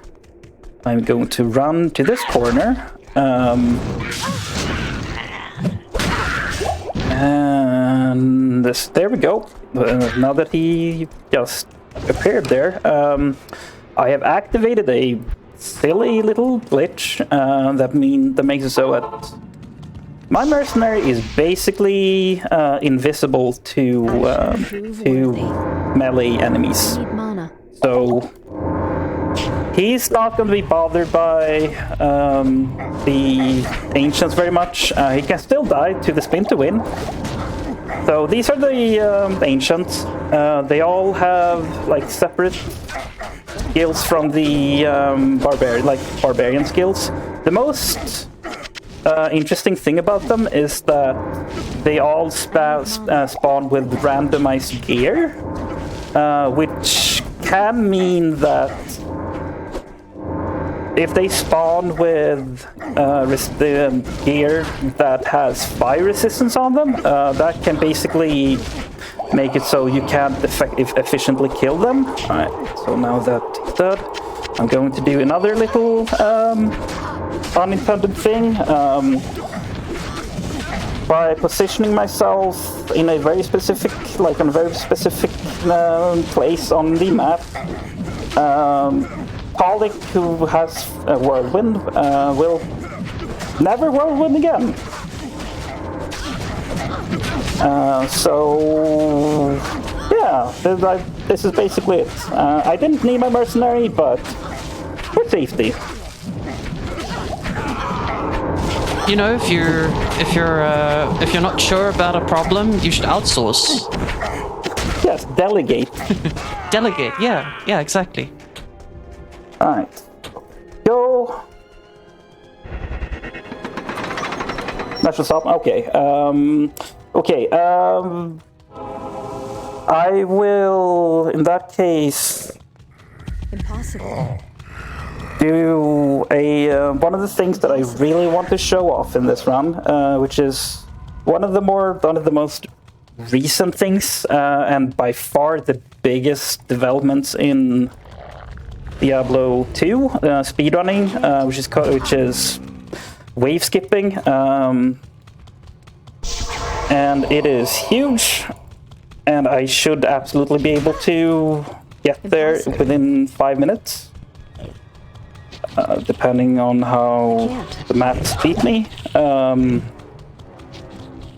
I'm going to run to this corner, and there we go. Now that he just appeared there, I have activated a silly little glitch that makes it so that my mercenary is basically invisible to melee enemies. Need mana. So he's not going to be bothered by the Ancients very much. He can still die to the spin to win. So these are the Ancients. They all have like separate skills from the barbarian skills. The most interesting thing about them is that they all spawn with randomized gear, which can mean that if they spawn with the gear that has fire resistance on them, that can basically make it so you can't efficiently kill them. Alright, so now that he's dead, I'm going to do another little unintended thing. By positioning myself in a very specific, place on the map, Tahliah, who has a whirlwind, will never whirlwind again. So yeah, this is basically it. I didn't need my mercenary, but for safety. You know, if you're not sure about a problem, you should outsource. Yes, delegate. Delegate. Yeah, exactly. All right, go. Natural stop. Okay. I will, in that case, Impossible. do one of the things that I really want to show off in this run, which is one of the most recent things, and by far the biggest developments in Diablo 2 speedrunning, which is wave skipping, and it is huge, and I should absolutely be able to get there within 5 minutes. Depending on how the maps beat me.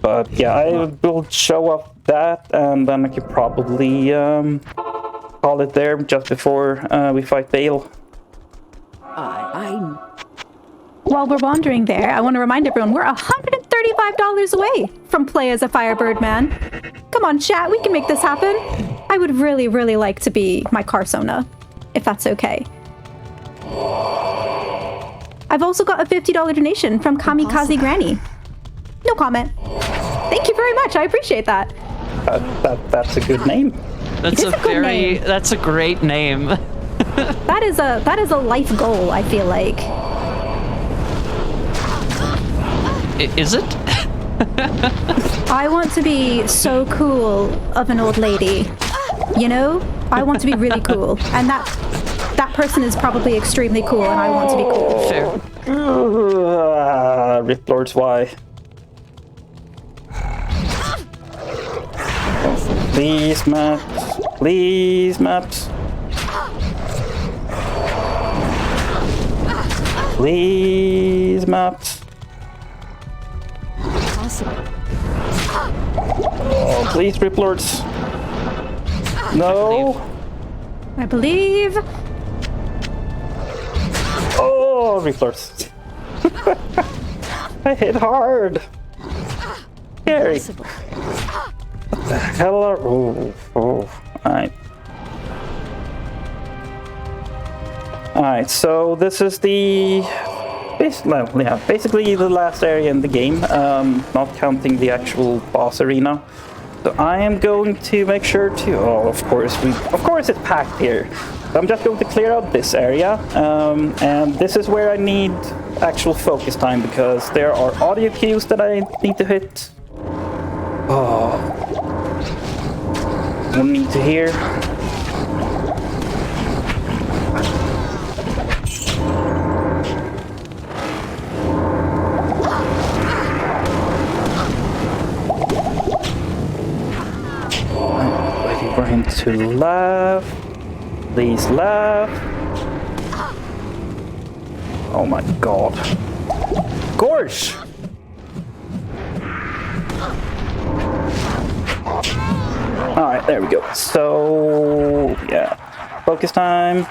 But yeah, I will show up that, and then I could probably call it there just before we fight Bale. While we're wandering there, I want to remind everyone we're $135 away from play as a Firebird man. Come on, chat, we can make this happen. I would really, really like to be my Carsona, if that's okay. I've also got a $50 donation from Kamikaze Granny. No comment. Thank you very much. I appreciate that. That's a good name. That's a great name. That is a life goal, I feel like. Is it? I want to be so cool of an old lady. You know? I want to be really cool. And that person is probably extremely cool, and I want to be cool. Fair. Rip Lords, why? Please, maps. Please, maps. Please, maps. Possible. Oh, please, Rip Lords. No. I believe. Oh, Rip Lords. I hit hard. Scary. Possible. What the hell are... Oh. Alright. Alright, so this is the... basically the last area in the game, not counting the actual boss arena. So I am going to make sure to... Oh, of course it's packed here. So I'm just going to clear out this area, and this is where I need actual focus time, because there are audio cues that I need to hit. Oh. I need to hear. I'm waiting for him to laugh. Please laugh. Oh my god. Gorsh! Alright, there we go. So, yeah. Focus time.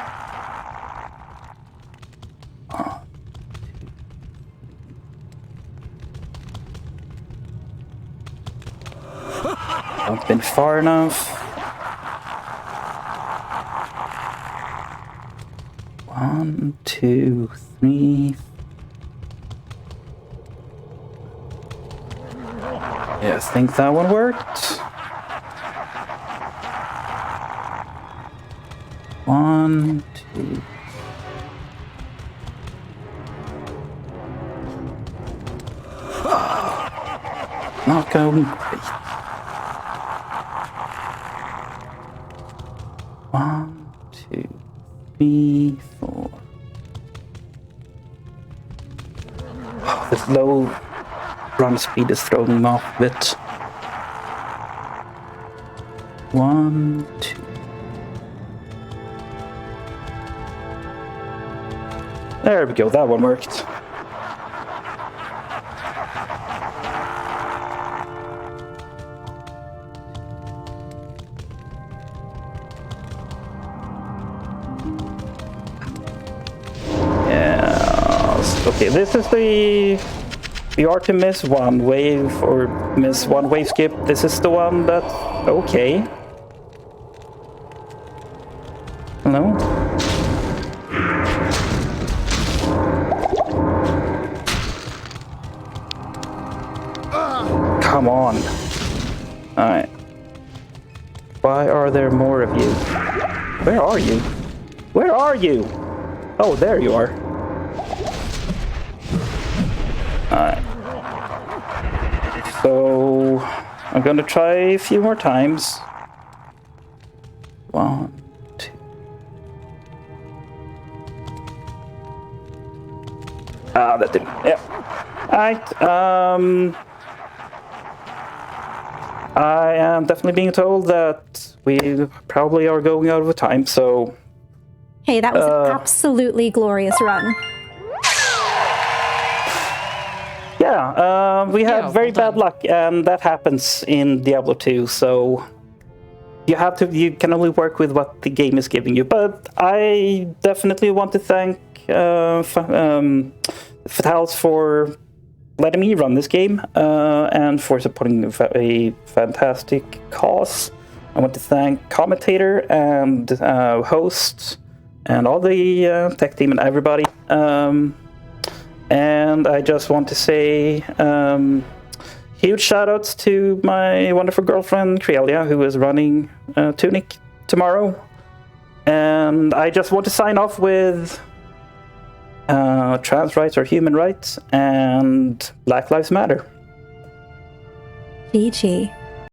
I've been far enough. 1, 2, 3. Yeah, I think that one worked. 1, 2. Not going great. 1, 2, 3, 4. Oh, this low run speed is throwing me off a bit. 1, 2. There we go, that one worked. Okay, this is the Artemis one wave, or miss one wave skip. This is the one that... Okay. Hello? Come on. Alright. Why are there more of you? Where are you? Where are you? Oh, there you are. Alright. So I'm gonna try a few more times. 1, 2. Ah, that didn't. Yeah. Alright. I am definitely being told that we probably are going out of time, so... Hey, that was an absolutely glorious run. Yeah, we had very bad luck, and that happens in Diablo 2, so... You can only work with what the game is giving you, but I definitely want to thank Fatals for letting me run this game, and for supporting a fantastic cause. I want to thank commentator and host and all the tech team and everybody. And I just want to say huge shout-outs to my wonderful girlfriend, Tahliah, who is running Tunic tomorrow. And I just want to sign off with trans rights or human rights and Black Lives Matter. GG.